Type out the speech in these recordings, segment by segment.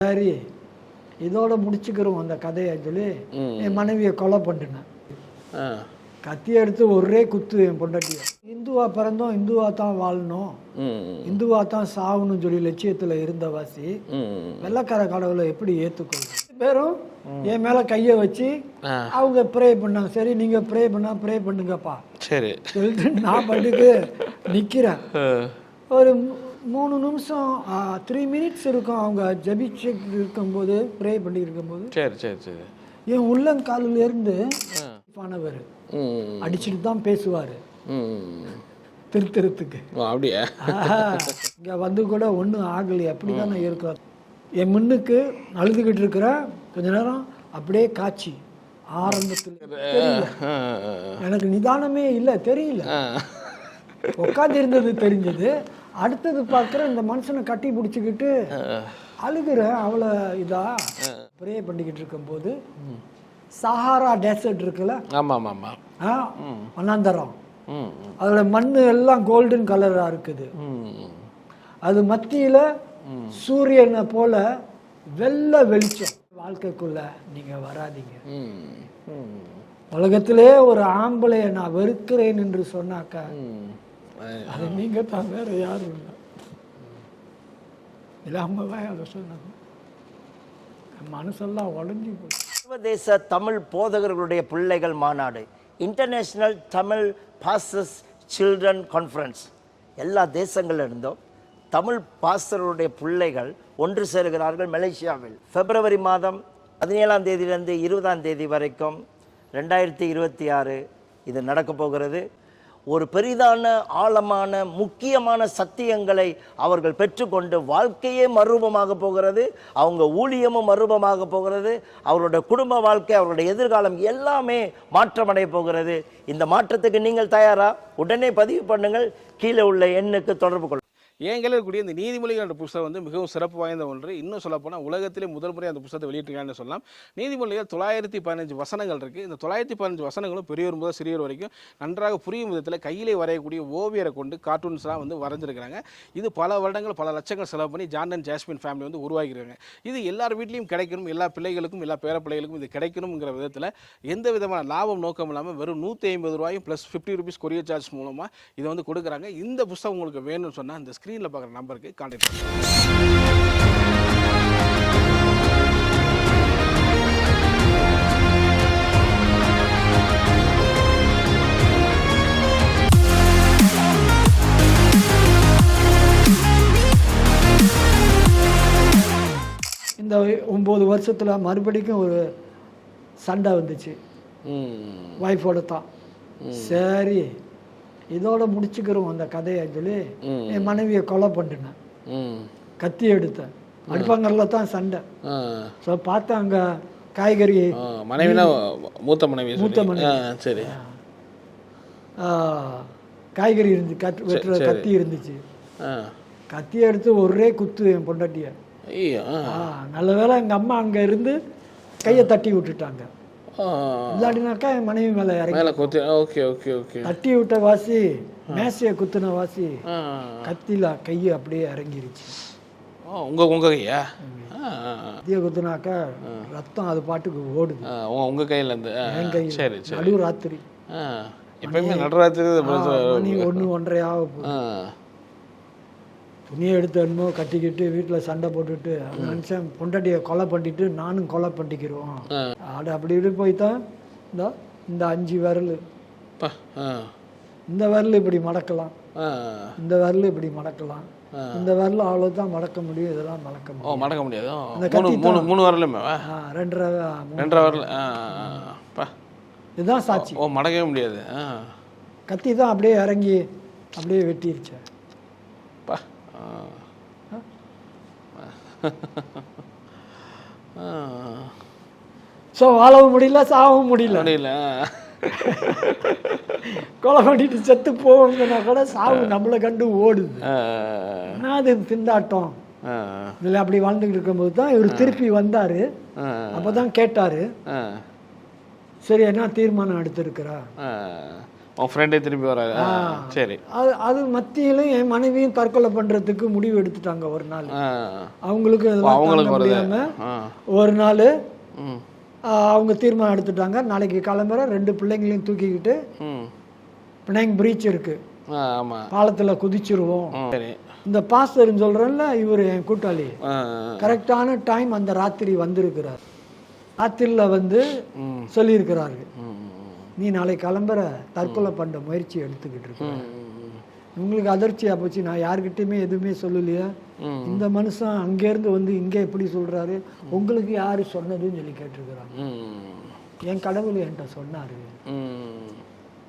சரி இதோட முடிச்சுக்கிறோம் அந்த கதையை சொல்லி என் மனைவியை கொலை பண்ணினேன். கத்தி எடுத்து ஒரே குத்து என் பொண்டாட்டிய. இந்துவா பிறந்தோம், இந்துவா தான் வாழணும், இந்துவா தான் சாகணும்னு சொல்லி லட்சியத்துல இருந்தவாசி வெள்ளக்கார கடவுளை எப்படி ஏத்துக்கொள்ளும்? பேரும் என் மேல கைய வச்சு அவங்க ப்ரே பண்ணாங்க. சரி நீங்க ப்ரே பண்ணுங்கப்பா சரி சொல்லிட்டு நான் பாட்டுக்கு நிக்கிறேன். ஒரு 3 நிமிஷம் 3 minutes இருக்கும். அவங்க ஜபிச்சு இருக்கும்போது ப்ரே பண்ணி இருக்கும்போது சரி சரி சரி என் உள்ளங்காலில இருந்து பானவர் அடிச்சுட்டு தான் பேசுவாரு திருத்தறதுக்கு. அப்படியா? இங்க வந்து கூட ஒன்றும் ஆகலை, அப்படிதானே இருக்கிறார். என் முன்னுக்கு அழுதுகிட்டு இருக்கிற கொஞ்ச நேரம் அப்படியே காட்சி ஆரம்பத்தில் தெரியல எனக்கு, நிதானமே இல்லை, தெரியல. உட்காந்து இருந்தது தெரிஞ்சது. அடுத்தது பார்க்குற இந்த மனுஷனை கட்டி பிடிச்சிக்கிட்டு அழுகிறேன். அவளை இதா ப்ரே பண்ணிக்கிட்டு இருக்கும்போது சஹாரா டெசர்ட் இருக்குல்ல, வனாந்தரம், அதோட மண் எல்லாம் கோல்டன் கலரா இருக்குது. அது மத்தியில சூரியனை போல வெள்ளை வெளிச்சம். வாழ்க்கைக்குள்ள நீங்க வராதீங்க. உலகத்திலே ஒரு ஆம்பளைய நான் வெறுக்கிறேன் என்று சொன்னாக்கா அது நீங்க தான், வேற யாரும் இல்லை. இல்லாமதான் அதை சொன்னாங்க. மனசெல்லாம் உடஞ்சி போய். சர்வதேச தமிழ் போதகர்களுடைய பிள்ளைகள் மாநாடு, international Tamil pastors children conference, எல்லா தேசங்கள்ல இருந்தும் தமிழ் பாஸ்டர்களுடைய பிள்ளைகள் ஒன்று சேருகிறார்கள் மலேசியாவில். பிப்ரவரி மாதம் 17ஆம் தேதியிலிருந்து 20ஆம் தேதி வரைக்கும் 2026 இது நடக்க போகிறது. ஒரு பெரிதான ஆழமான முக்கியமான சத்தியங்களை அவர்கள் பெற்றுக்கொண்டு வாழ்க்கையே மறுரூபமாக போகிறது, அவங்க ஊழியமும் மறுரூபமாக போகிறது, அவருடைய குடும்ப வாழ்க்கை, அவருடைய எதிர்காலம் எல்லாமே மாற்றமடைய போகிறது. இந்த மாற்றத்துக்கு நீங்கள் தயாரா? உடனே பதிவு பண்ணுங்கள், கீழே உள்ள எண்ணுக்கு தொடர்பு கொள்ளுங்கள். என் கையில் இருக்கக்கூடிய இந்த நீதிமொழிகள் என்ற புத்தகம் வந்து மிகவும் சிறப்பு வாய்ந்த ஒன்று. இன்னும் சொல்லப்போனால் உலகத்திலே முதல் முறை அந்த புத்தகத்தை வெளியிட்டிருக்காங்கன்னு சொல்லலாம். நீதிமொழிகள் 915 வசனங்கள் இருக்குது. இந்த 915 வசனங்களும் பெரியவர் முதல் சிறியவர் வரைக்கும் நன்றாக புரியும் விதத்தில் கையிலே வரையக்கூடிய ஓவியரை கொண்டு கார்ட்டூன்ஸ்லாம் வந்து வரைஞ்சிருக்கிறாங்க. இது பல வருடங்கள் பல லட்சங்கள் செலவு பண்ணி ஜான் அண்ட் ஜாஸ்மின் ஃபேமிலி வந்து உருவாக்கியிருக்காங்க. இது எல்லார் வீட்லேயும் கிடைக்கணும், எல்லா பிள்ளைகளுக்கும் எல்லா பேர பிள்ளைகளுக்கும் இது கிடைக்கணுங்கிற விதத்தில் எந்த விதமான லாபம் நோக்கம் இல்லாமல் வெறும் 150 ரூபாயும் ப்ளஸ் 50 rupees கொரியர் சார்ஜ் மூலமாக இதை வந்து கொடுக்குறாங்க. இந்த புத்தகம் உங்களுக்கு வேணும்னு சொன்னால் இந்த ஸ்க்ரீனில் பார்க்குற நம்பருக்கு கான்டாக்ட் பண்ணுங்க. இந்த 9 வருஷத்துல மறுபடிக்கும் ஒரு சண்டை வந்துச்சு ஒய்ஃபோட தான். சரி இதோட முடிச்சுக்கிறோம் அந்த கதையை சொல்லி என் மனைவியை கொலை பண்ணினேன். கத்தி எடுத்தேன். அடுப்பாங்கல்ல தான் சண்டை. ஸோ பார்த்தா அங்க காய்கறி, மனைவினா மூத்த மனைவி, சரி காய்கறி இருந்து வெட்டுற கத்தி இருந்துச்சு. கத்தி எடுத்து ஒரே குத்து என் பொண்டாட்டிய. நல்ல வேளை எங்க அம்மா அங்க இருந்து கையை தட்டி விட்டுட்டாங்க. இல்லாட்டினாக்கா என் மனைவி மேல இறங்கி தட்டி விட்ட வாசி மேசைய குத்துன வாசி கத்தில கையை அப்படியே இறங்கிருச்சு. உங்க கையா? கத்திய குத்துனாக்கா ரத்தம் அது பாட்டுக்கு ஓடுது உங்க கையில இருந்து. என் கையில. சரி சரி. நடு ராத்திரி, எப்பயுமே நடுராத்திரி மணி 1-1:30 ஆக போகுது. துணியை எடுத்து என்னமோ கட்டிக்கிட்டு வீட்டில் சண்டை போட்டுட்டு நினச்சேன் பொண்டாட்டியை கொலை பண்ணிட்டு நானும் கொலை பண்ணிக்கிறோம். அப்படி இப்படி போய்தான் இந்த 5 விரல், இந்த விரல் இப்படி மடக்கலாம், இந்த விரல் இப்படி மடக்கலாம், இந்த விரல் அவ்வளோதான் மடக்க முடியும், இதெல்லாம் மடக்க முடியாது. அந்த கத்தி 3 விரலுமே 2.5 விரல் இதுதான் சாட்சி. மடக்கவே முடியாது. கத்தி தான் அப்படியே இறங்கி அப்படியே வெட்டிருச்சு. ஸோ வாழவும் முடியல, சாகவும் முடியல. கொலை பண்ணிட்டு செத்து போகணும்னா கூட சாவு நம்மளை கண்டு ஓடுது. அது திண்டாட்டம். இதில் அப்படி வாழ்ந்துகிட்டு இருக்கும்போது தான் இவர் திருப்பி வந்தாரு. அப்பதான் கேட்டாரு, சரி என்ன தீர்மானம் எடுத்திருக்கிறா? உன் ஃப்ரெண்டே திரும்பி வராது. சரி. அது மத்தியிலும் என் மனைவியும் தற்கொலை பண்ணுறதுக்கு முடிவு எடுத்துட்டாங்க ஒரு நாள். அவங்களுக்கு முடியாம ஒரு நாள் அவங்க தீர்மானம் எடுத்துட்டாங்க, நாளைக்கு கிளம்புற 2 பிள்ளைங்களையும் தூக்கிக்கிட்டு பினாங் பிரீச் இருக்கு, பாலத்தில் குதிச்சிருவோம். இந்த பாஸ்டர்னு சொல்கிறேன்ல, இவர் என் கூட்டாளி கரெக்டான டைம் அந்த ராத்திரி வந்திருக்கிறார். ராத்திரியில் வந்து சொல்லியிருக்கிறாரு, நீ நாளைக்கு கிளம்புற தற்கொலை பண்ண முயற்சி எடுத்துக்கிட்டு இருக்க. உங்களுக்கு அதிர்ச்சியாக போச்சு, நான் யாருக்கிட்டையுமே எதுவுமே சொல்லலையா, இந்த மனுஷன் அங்கேருந்து வந்து இங்கே எப்படி சொல்கிறாரு, உங்களுக்கு யார் சொன்னதுன்னு சொல்லி கேட்டிருக்கிறாங்க. என் கடவுள் என்கிட்ட சொன்னார்.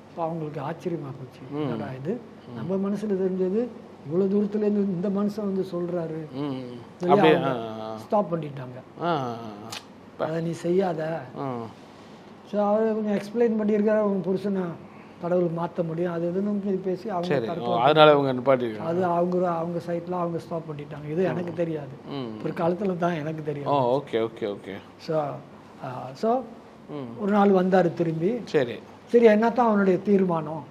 இப்போ அவங்களுக்கு ஆச்சரியமாக போச்சு, என்னடா இது நம்ம மனசில் தெரிஞ்சது இவ்வளோ தூரத்துலேருந்து இந்த மனுஷன் வந்து சொல்கிறாரு. ஸ்டாப் பண்ணிட்டாங்க, அதை நீ செய்யாத. ஸோ அவர் கொஞ்சம் எக்ஸ்பிளைன் பண்ணியிருக்காரு, அவங்க புருஷனை கடவுள் மாற்ற முடியும் அது எதுன்னு பேசி அவங்க அது அவங்க சைட்டில் அவங்க ஸ்டாப் பண்ணிட்டாங்க. இது எனக்கு தெரியாது, ஒரு காலத்தில் தான் எனக்கு தெரியும். Okay okay okay. ஸோ ஒரு நாள் வந்தார் திரும்பி. சரி சரி, என்னத்தான் அவனுடைய தீர்மானம்?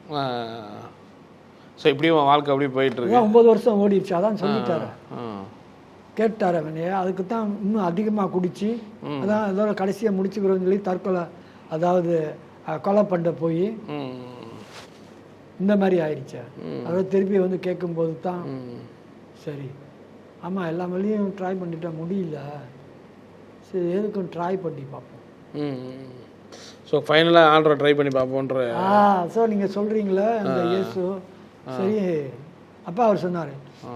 ஸோ இப்படியும் வாழ்க்கை அப்படி போயிட்டு இருக்கு. 9 வருஷம் ஓடிடுச்சு, அதான் சொல்லிட்டாரு. கேட்டார் அவனே, அதுக்கு தான் இன்னும் அதிகமாக குடிச்சு அதான் அதோட கடைசியாக முடிச்சுக்கிறோன்னு சொல்லி தற்கொலை, அதாவது கொலை பண்ண போய் இந்த மாதிரி ஆயிடுச்சு. அதாவது திருப்பி வந்து கேட்கும்போது தான் சரி, ஆமாம் எல்லா வழியும் ட்ரை பண்ணிட்டா முடியல, சரி எதுக்கும் ட்ரை பண்ணி பார்ப்போம். ஸோ ஃபைனலாக ஆல்ரெடி ட்ரை பண்ணி பார்ப்போன்ற. ஸோ நீங்கள் சொல்கிறீங்களே அந்த இயேசு, சரி. அப்போ அவர் சொன்னார்,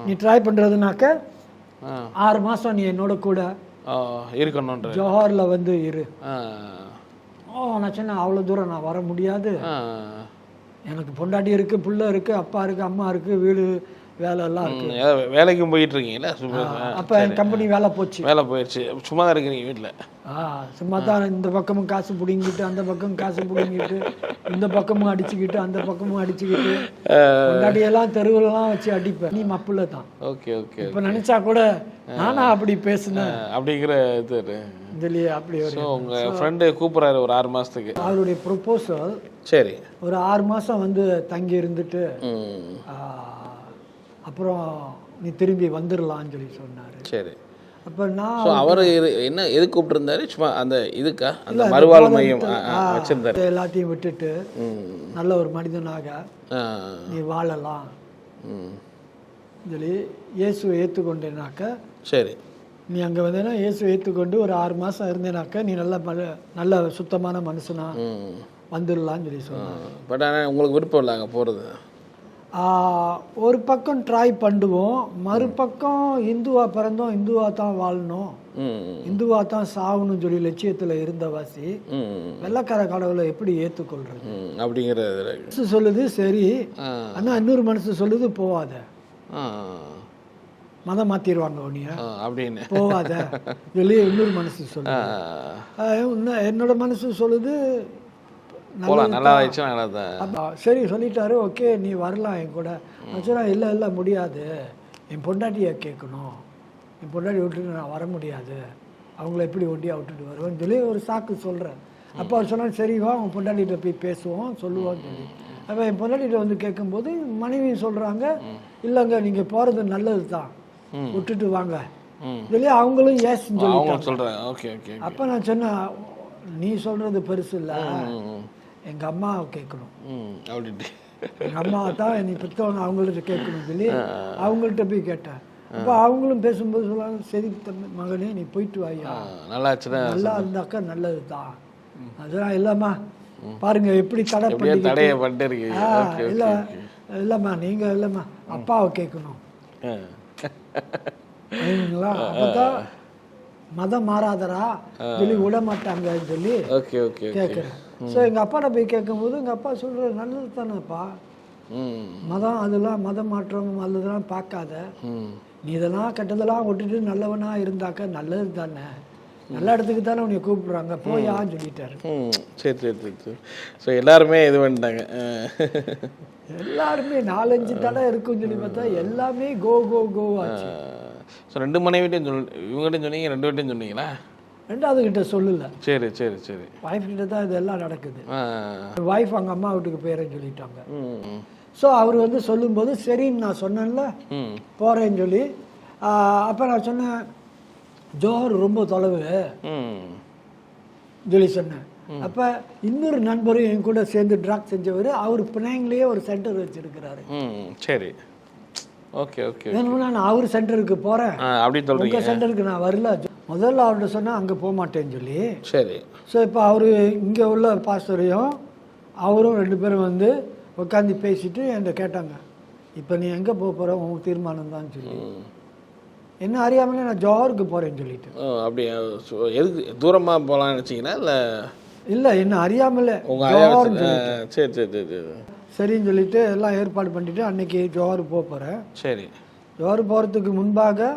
நீ ட்ரை பண்ணுறதுனாக்க 6 மாதம் நீ என்னோட கூட இருக்கணும், ஜோஹாரில் வந்து இரு. நான் சொன்னேன், அவ்வளோ தூரம் நான் வர முடியாது, எனக்கு பொண்டாட்டி இருக்குது, பிள்ளை இருக்குது, அப்பா இருக்குது, அம்மா இருக்குது, வீடு வேலை எல்லாம் இருக்குது. வேலைக்கும் போயிட்டு இருக்கீங்களா? அப்போ என் கம்பெனி வேலை போயிடுச்சு, சும்மா தான் இருக்கிறீங்க வீட்டில். சும்மா தான், இந்த பக்கமும் காசு பிடிங்கிட்டு அந்த பக்கம் காசு பிடிங்கிட்டு இந்த பக்கமும் அடிச்சுக்கிட்டு அந்த பக்கமும் அடிச்சுக்கிட்டு பொண்டாட்டியெல்லாம் தெருவிலலாம் வச்சு அடிப்பேன். நீ மப்புல தான். Okay okay. இப்போ நினச்சா கூட நானா அப்படி பேசுனேன் அப்படிங்கிற இது இதுலையே அப்படி. உங்கள் ஃப்ரெண்டு கூப்பிட்றாரு ஒரு 6 மாதத்துக்கு. அவருடைய ப்ரொப்போசல். சரி. ஒரு 6 மாதம் வந்து தங்கி இருந்துட்டு அப்புறம் நீ திரும்பி வந்துடலான்னு சொல்லி சொன்னார். சரி. அப்போ நான் அவர் என்ன எது கூப்பிட்டுருந்தாரு? சும்மா அந்த இதுக்கா, அந்த மறுவாழ் மையம் வச்சிருந்தாரு. எல்லாத்தையும் விட்டுட்டு நல்ல ஒரு மனிதனாக நீ வாழலாம் சொல்லி இயேசுவை ஏற்றுக்கொண்டேனாக்க. சரி. நீ அங்கே வந்தேன்னா இயேசுவை ஏற்றுக்கொண்டு ஒரு 6 மாதம் இருந்தேனாக்க நீ நல்ல சுத்தமான மனுஷனா வந்துடலான்னு சொல்லி சொன்னாங்க. பட் ஆனால் உங்களுக்கு விருப்பம் இல்லை அங்கே போகிறது? ஒரு பக்கம் ட்ரை பண்ணுவோம், மறுபக்கம் இந்துவாக பிறந்தோம், இந்துவாக தான் வாழணும், இந்துவாக தான் சாகணும்னு சொல்லி லட்சியத்தில் இருந்தவாசி வெள்ளக்கார கடவுளை எப்படி ஏற்றுக்கொள்றது அப்படிங்கிற சொல்லுது. சரி, ஆனால் இன்னொரு மனசு சொல்லுது போவாத, மதம் மாற்றிடுவாங்க உன்னைய அப்படின்னு, போவாத சொல்லி இன்னொரு மனசு சொல்லுது. என்னோட மனசு சொல்லுது சரி சொல்லிட்டாரு, ஓகே நீ வரலாம் என் கூட. சொன்னா இல்லை இல்லை முடியாது, என் பொண்டாட்டியை கேட்கணும், என் பொண்டாட்டி விட்டுட்டு நான் வர முடியாது, அவங்கள எப்படி ஒண்டியாக விட்டுட்டு வருவேன்னு சொல்லி ஒரு சாக்கு சொல்கிறேன். அப்போ அவர் சொன்னாலும் சரி வா உன் பொண்டாட்டிகிட்ட போய் பேசுவோம் சொல்லுவோன்னு சொல்லி. அப்போ என் பொண்டாட்டிகிட்ட வந்து கேட்கும்போது மனைவி சொல்கிறாங்க, இல்லைங்க நீங்கள் போகிறது நல்லது தான், விட்டுட்டு வாங்க சொல்லி அவங்களும் ஏசுன்னு சொல்லி. அப்போ நான் சொன்னேன், நீ சொல்கிறது பெருசு இல்லை, எங்கள் அம்மாவை கேட்கணும் அப்படின்ட்டு, எங்கள் அம்மாவை தான் நீ பெற்றவன அவங்கள்ட்ட கேட்கணும் சொல்லி அவங்கள்ட்ட போய் கேட்டேன். அப்போ அவங்களும் பேசும்போது சொல்லுவாங்க, சரி தம்பி மகனே நீ போயிட்டு வாயா, நல்லா இருந்தாக்கா நல்லது தான். அதெல்லாம் இல்லைம்மா பாருங்க எப்படி தடை பண்ணி இல்லை இல்லைம்மா நீங்கள் இல்லைம்மா அப்பாவை கேட்கணும் சரிங்களா, அப்போதான் மதம் மாறாதரா சொல்லி விட மாட்டாங்கன்னு சொல்லி கேட்குறேன். ஸோ எங்கள் அப்பாட்ட போய் கேட்கும்போது எங்கள் அப்பா சொல்கிற நல்லது தானேப்பா, மதம் அதெல்லாம் மதம் மாற்றம் அதெல்லாம் பார்க்காத, நீ இதெல்லாம் கெட்டதெல்லாம் விட்டுட்டு நல்லவனாக இருந்தாக்க நல்லது தானே, நல்ல இடத்துக்கு தானே உன்னை கூப்பிடுறாங்க போயான்னு சொல்லிட்டாரு. சரி சரி சரி. ஸோ எல்லாருமே இது பண்ணிட்டாங்க, எல்லாருமே 4-5 தடை இருக்குன்னு சொல்லி பார்த்தா எல்லாமே கோ கோ கோ ஆச்சு. ஸோ 2 மனைவிட்டையும் இவங்ககிட்டையும் சொன்னீங்க, 2 வீட்டையும் சொன்னீங்களா? ரெண்டாவது கிட்ட சொல்லல. சரி சரி சரி. ஒய்ஃப் கிட்ட தான் இதெல்லாம் நடக்குது. ஆ. ஒய்ஃப் அவங்க அம்மா வீட்டுக்கு போயிறேன்னு சொல்லிட்டாங்க. ம். ஸோ அவர் வந்து சொல்லும்போது சரின்னு நான் சொன்னேன்ல ம். போகிறேன்னு சொல்லி. அப்போ நான் சொன்னேன் ஜோஹர் ரொம்ப தொலைவு ம். சொல்லி சொன்னேன். அப்போ இன்னொரு நண்பரும் என் கூட சேர்ந்து ட்ராக் செஞ்சவர், அவர் பினாங்லேயே ஒரு சென்டர் வச்சுருக்கிறாரு. ம். சரி. Okay okay. வேணும்னா நான் அவர் சென்டருக்கு போகிறேன், அப்படின்னு சொல்கிறீங்க. உங்கள் சென்டருக்கு நான் வரல. முதல்ல அவர்கிட்ட சொன்னால் அங்கே போக மாட்டேன்னு சொல்லி. சரி. ஸோ இப்போ அவர் இங்கே உள்ள பாஸ்டரையும் அவரும் 2 பேரும் வந்து உட்காந்து பேசிட்டு என்கிட்ட கேட்டாங்க, இப்போ நீ எங்கே போக போகிற, உங்கள் தீர்மானம் தான் சொல்லி. என்ன அறியாமலே நான் ஜோஹருக்கு போகிறேன்னு சொல்லிட்டு. அப்படியே எதுக்கு தூரமாக போகலான்னு நினச்சிங்கன்னா இல்லை? இல்லை, என்ன அறியாமலே உங்கள் சரி சரி சரி. சரின்னு சொல்லிட்டு எல்லாம் ஏற்பாடு பண்ணிட்டு அன்னைக்கு ஜோஹர் போக போகிறேன். சரி. ஜோஹர் போகிறதுக்கு முன்பாக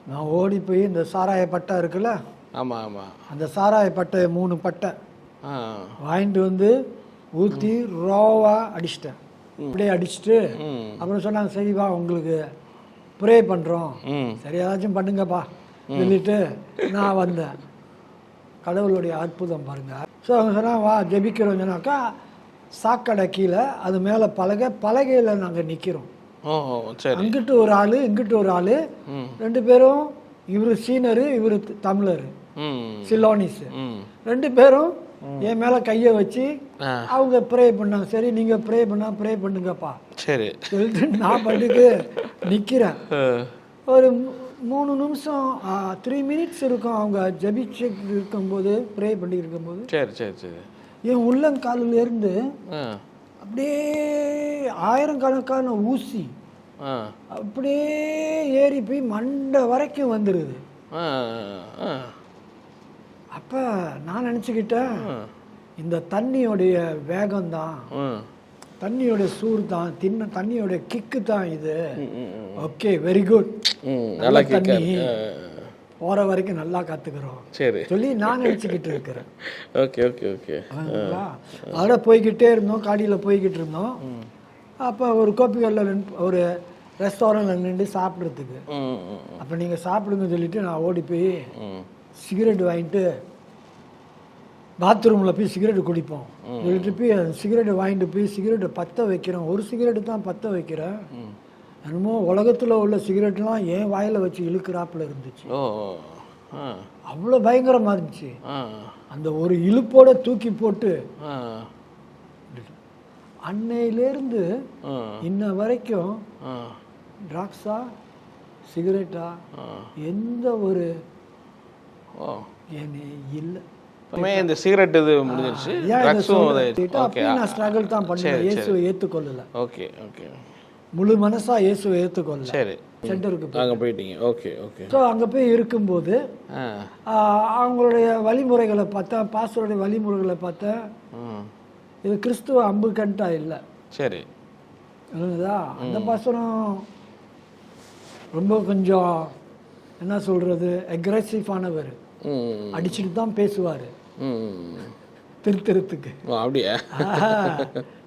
நான் ஓடி போய் இந்த சாராய பட்டை இருக்குல்ல, ஆமாம் ஆமாம், அந்த சாராய பட்டை 3 பட்டை வாங்கிட்டு வந்து ஊற்றி ரோவா அடிச்சிட்டேன். அப்படியே அடிச்சுட்டு அப்புறம் சொன்னாங்க சரி வா உங்களுக்கு ப்ரே பண்ணுறோம், சரி ஏதாச்சும் பண்ணுங்கப்பா சொல்லிட்டு நான் வந்தேன். கடவுளுடைய அற்புதம் பாருங்க. ஸோ அவங்க சொன்னாங்க வா ஜெபிக்கிறோம் சொன்னாக்கா, சாக்கடை கீழே அது மேலே பலகையில் நாங்கள் நிற்கிறோம். அங்கிட்டு ஒரு ஆள் இங்கிட்டு ஒரு ஆள், 2 பேரும், இவர் சீனரு இவர் தமிழரு சிலோனிஸ், 2 பேரும் என் மேலே கையை வச்சு அவங்க ப்ரே பண்ணாங்க. சரி நீங்கள் ப்ரே பண்ணுங்கப்பா சரி சொல்லிட்டு நான் பாட்டுக்கு நிற்கிறேன். ஒரு 3 நிமிஷம் 3 மினிட்ஸ் இருக்கும் அவங்க ஜெபிச்சு இருக்கும்போது, ப்ரே பண்ணி இருக்கும்போது. சரி சரி சரி. என் உள்ளங்காலிலேருந்து அப்படியே 1000 கணக்கான ஊசி அப்படியே ஏறி போய் மண்டை வரைக்கும் வந்துடுது. அப்போ நான் நினச்சிக்கிட்டேன் இந்த தண்ணியோடைய வேகம்தான், தண்ணியோட சூடு தான், தண்ணியோட கிக்கு தான் இது. ஓகே வெரி குட், நல்லா தண்ணி போகிற வரைக்கும் நல்லா கற்றுக்குறோம் சரி சொல்லி நான் நினச்சிக்கிட்டு இருக்கிறேன். Okay okay okay. அதோட போய்கிட்டே இருந்தோம், காடியில் போய்கிட்டு இருந்தோம். அப்போ ஒரு கோப்பிகளில் ஒரு ரெஸ்டாரண்ட்டில் நின்று சாப்பிட்றதுக்கு. அப்போ நீங்கள் சாப்பிடுங்க சொல்லிட்டு நான் ஓடி போய் சிகரெட் வாங்கிட்டு பாத்ரூமில் போய் சிகரெட்டு குடிப்போம் சொல்லிட்டு போய் சிகரெட்டை வாங்கிட்டு போய் சிகரெட்டை பற்ற வைக்கிறேன். ஒரு சிகரெட்டு தான் பற்ற வைக்கிறேன். என்னமோ உலகத்தில் உள்ள சிகரெட்லாம் என் வாயில் வச்சு இழுக்கிறாப்புல இருந்துச்சு. அவ்வளோ பயங்கரமாக இருந்துச்சு. அந்த ஒரு இழுப்போட தூக்கி போட்டு அன்னையிலேருந்து இன்ன வரைக்கும் ட்ராக்ஸா சிகரெட்டா எந்த ஒரு இல்லை. இந்த சிகரெட் இது முடிஞ்சிருச்சு, நான் ஸ்ட்ரகிள் தான் பண்ணுவேன். இயேசுவை ஏற்றுக்கொள்ளல. Okay okay. முழு மனசா இயேசுவை ஏற்றுக்கொள்ளல. சரி. சென்டருக்கு அங்கே போயிட்டீங்க. Okay okay. ஸோ அங்கே போய் இருக்கும்போது அவங்களுடைய வழிமுறைகளை பார்த்தேன், பாஸ்டருடைய வழிமுறைகளை பார்த்தேன். இது கிறிஸ்துவ அம்புக்கண்டா இல்லை. சரி. இல்லைதா? அந்த பாஸ்டரும் ரொம்ப கொஞ்சம் என்ன சொல்றது அக்ரெசிவானவர், அடிச்சுட்டு தான் பேசுவார் திருத்தறதுக்கு. அப்படியா?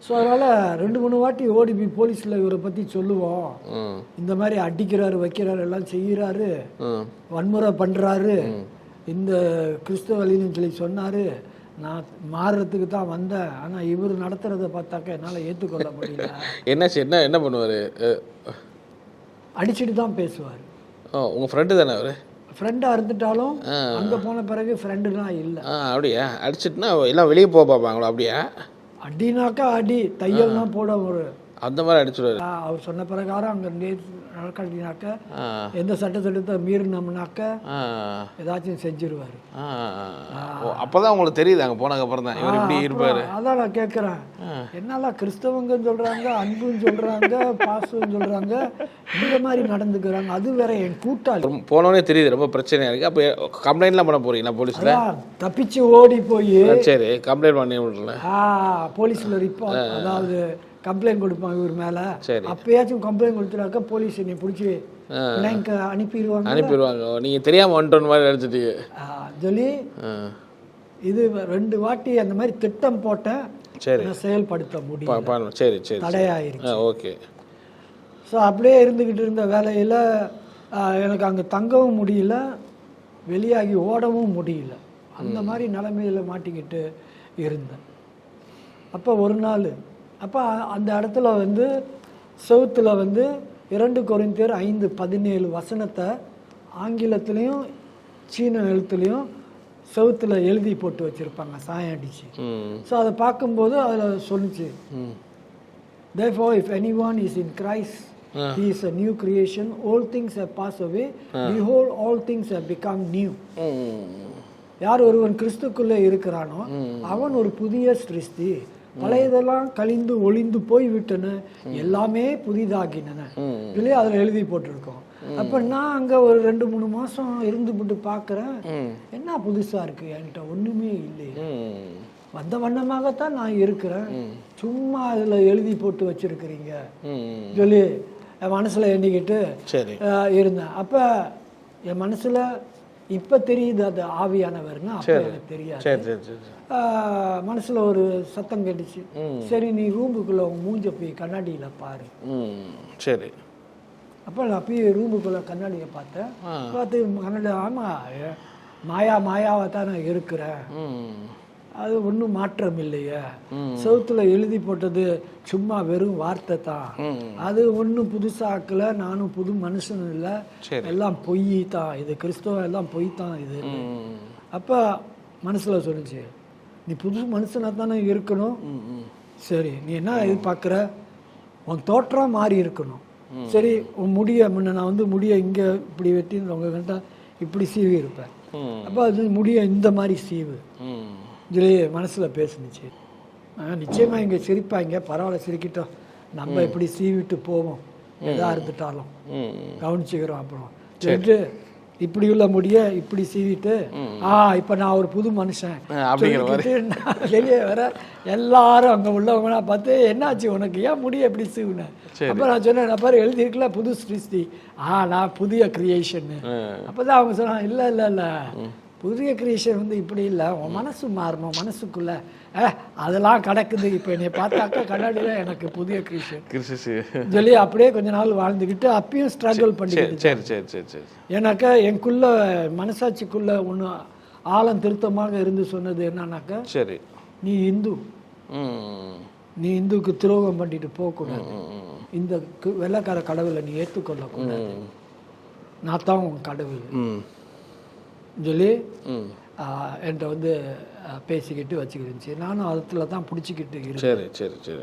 ஸோ அதனால் 2-3 வாட்டி ஓடி போய் போலீஸில் இவரை பற்றி சொல்லுவோம், இந்த மாதிரி அடிக்கிறாரு வைக்கிறாரு எல்லாம் செய்கிறாரு, வன்முறை பண்ணுறாரு, இந்த கிறிஸ்தவ வழின்னு சொல்லி சொன்னார். நான் மாறுறதுக்கு தான் வந்தேன், ஆனால் இவர் நடத்துறதை பார்த்தாக்க என்னால் ஏற்றுக்கொள்ள முடியல. என்ன பண்ணுவார்? அடிச்சுட்டு தான் பேசுவார். உங்கள் ஃப்ரெண்டு தானே அவர்? ஃப்ரெண்டாக இருந்துட்டாலும் அங்கே போன பிறகு ஃப்ரெண்டுலாம் இல்லை. அப்படியா? அடிச்சுட்டுனா எல்லாம் வெளியே போக பார்ப்பாங்களோ? அப்படியா? அடினாக்கா அடி, தையல்லாம் போட ஒரு அந்த மாதிரி அடிச்சுடுவாரு. அவர் சொன்ன பிரகாரம் அங்கே நடக்காட்டினாக்க எந்த சட்டத்திட்டத்தை மீறினோம்னாக்க ஏதாச்சும் செஞ்சிருவாரு. அப்போதான் உங்களுக்கு தெரியுது அங்கே போனதுக்கப்புறம் தான் இவர் இப்படி இருப்பாரு. அதான் நான் கேட்குறேன், என்னெல்லாம் கிறிஸ்தவங்கன்னு சொல்கிறாங்க, அன்புன்னு சொல்கிறாங்க, பாசம்னு சொல்கிறாங்க, இந்த மாதிரி நடந்துக்கிறாங்க. அது வேற என் கூட்டாளி. போனோடனே தெரியுது ரொம்ப பிரச்சனையாக இருக்குது. அப்போ கம்ப்ளைண்ட்லாம் பண்ண போறீங்களா போலீஸில்? தப்பிச்சு ஓடி போய் சரி கம்ப்ளைண்ட் பண்ணி விடல. போலீஸில் ரிப்போர்ட், அதாவது கம்ப்ளைண்ட் கொடுப்பாங்க இவர் மேலே. அப்பயாச்சும் கம்ப்ளைண்ட் கொடுத்துட்டாக்க போலீஸ் என்னை பிடிச்சி அனுப்பிடுவாங்க. நீங்கள் தெரியாமல் வந்துட்டோன்னு மாதிரி நினச்சிட்டீங்க சொல்லி இது 2 வாட்டி அந்த மாதிரி திட்டம் போட்டேன். சரி, செயல்படுத்த முடியும். சரி சரி, தடையாயிருச்சு. ஓகே. ஸோ அப்படியே இருந்துக்கிட்டு இருந்த வேலையில் எனக்கு அங்கே தங்கவும் முடியல, வெளியாகி ஓடவும் முடியல. அந்த மாதிரி நிலைமையில் மாட்டிக்கிட்டு இருந்தேன். அப்போ ஒரு நாள் அப்போ அந்த இடத்துல வந்து செவுத்தில் வந்து 2 கொரிந்தியர் 5:17 வசனத்தை ஆங்கிலத்துலேயும் சீன எழுத்துலேயும் செவுத்தில் எழுதி போட்டு வச்சுருப்பாங்க சாயம் அடிச்சு. ஸோ அதை பார்க்கும்போது அதில் சொல்லிச்சு, therefore if anyone is in Christ he is a new creation, all things have passed away, behold all things have become new. யார் ஒருவன் கிறிஸ்துக்குள்ளே இருக்கிறானோ அவன் ஒரு புதிய சிருஷ்டி, பழையதெல்லாம் கழிந்து ஒளிந்து போய் விட்டன, எல்லாமே புதிதாகினன இல்லையே அதில் எழுதி போட்டிருக்கோம். அப்போ நான் அங்கே ஒரு 2-3 மாதம் இருந்துபிட்டு பார்க்குறேன், என்ன புதுசாக இருக்குது, என்கிட்ட ஒன்றுமே இல்லையே, வந்த வண்ணமாகத்தான் நான் இருக்கிறேன், சும்மா அதில் எழுதி போட்டு வச்சிருக்கிறீங்க சொல்லி என் மனசில் எண்ணிக்கிட்டு இருந்தேன். அப்போ என் மனசில் இப்போ தெரியுது அது ஆவியானவர்னு, அப்போ எனக்கு தெரியாது. மனசில் ஒரு சத்தம் கேட்டுச்சு, சரி நீ ரூமுக்குள்ளே உன் மூஞ்ச போய் கண்ணாடியில் பாரு. சரி. அப்போ நான் போய் ரூமுக்குள்ளே கண்ணாடியை பார்த்தேன். பார்த்து கண்ணாடி, ஆமாம் மாயாவை தான் நான் இருக்கிறேன், அது ஒன்றும் மாற்றம் இல்லையே, செவுத்துல எழுதி போட்டது சும்மா வெறும் வார்த்தை தான், அது ஒன்றும் புதுசாக்கல, நானும் புது மனுஷன் இல்லை, எல்லாம் பொய் தான், இது கிறிஸ்தவம் எல்லாம் பொய் தான் இது. அப்போ மனசுல சொல்லிச்சு, நீ புது மனுஷனா தானே இருக்கணும், சரி நீ என்ன எதிர்பார்க்குற, உன் தோற்றம் மாறி இருக்கணும், சரி உன் முடிய முன்ன நான் வந்து முடிய இங்கே இப்படி வெட்டி உங்ககிட்ட இப்படி சீவி இருப்பேன், அப்போ அது முடிய இந்த மாதிரி சீவு சொல்லி மனசில் பேசுனுச்சு. நிச்சயமாக இங்கே சிரிப்பாங்க, பரவாயில்ல சிரிக்கிட்டோம், நம்ம இப்படி சீவிட்டு போவோம், எதாக இருந்துட்டாலும் கவனிச்சுக்கிறோம். அப்புறம் சொல்லிட்டு இப்படி உள்ள முடிய இப்படி சீவிட்டு இப்போ நான் ஒரு புது மனுஷன் வெளியே வர எல்லாரும் அங்கே உள்ளவங்களா பார்த்து, என்னாச்சு உனக்கு, ஏன் முடிய எப்படி சீவுனேன்? அப்போ நான் சொன்னேன், நான் பாரு எழுதியிருக்கல புது சிருஷ்டி, நான் புதிய கிரியேஷன்னு. அப்போ தான் அவங்க சொன்னாங்க, இல்லை இல்லை இல்லை, புதிய கிரியேஷன் வந்து இப்படி இல்லை, உன் மனசு மாறணும், மனசுக்குள்ள அதெல்லாம் கிடக்குது, இப்போ என்னை பார்த்தாக்கா கண்ணாடியில் எனக்கு புதிய கிரியேஷன் சொல்லி அப்படியே கொஞ்ச நாள் வாழ்ந்துக்கிட்டு அப்பயும் ஸ்ட்ரகிள் பண்ணிக்கிட்டு. ஏன்னாக்கா எனக்குள்ள மனசாட்சிக்குள்ள ஒன்று ஆழம் திருத்தமாக இருந்து சொன்னது என்னன்னாக்கா, சரி நீ இந்து, நீ இந்துக்கு துரோகம் பண்ணிட்டு போகக்கூடாது, இந்த வெள்ளைக்கார கடவுளை நீ ஏற்றுக்கொள்ளக்கூடாது, நான் தான் உன் கடவுள் சொல்லி என்கிட்ட வந்து பேசிக்கிட்டு வச்சுக்கிருந்துச்சு. நானும் அதில் தான் பிடிச்சிக்கிட்டு இருக்கேன்.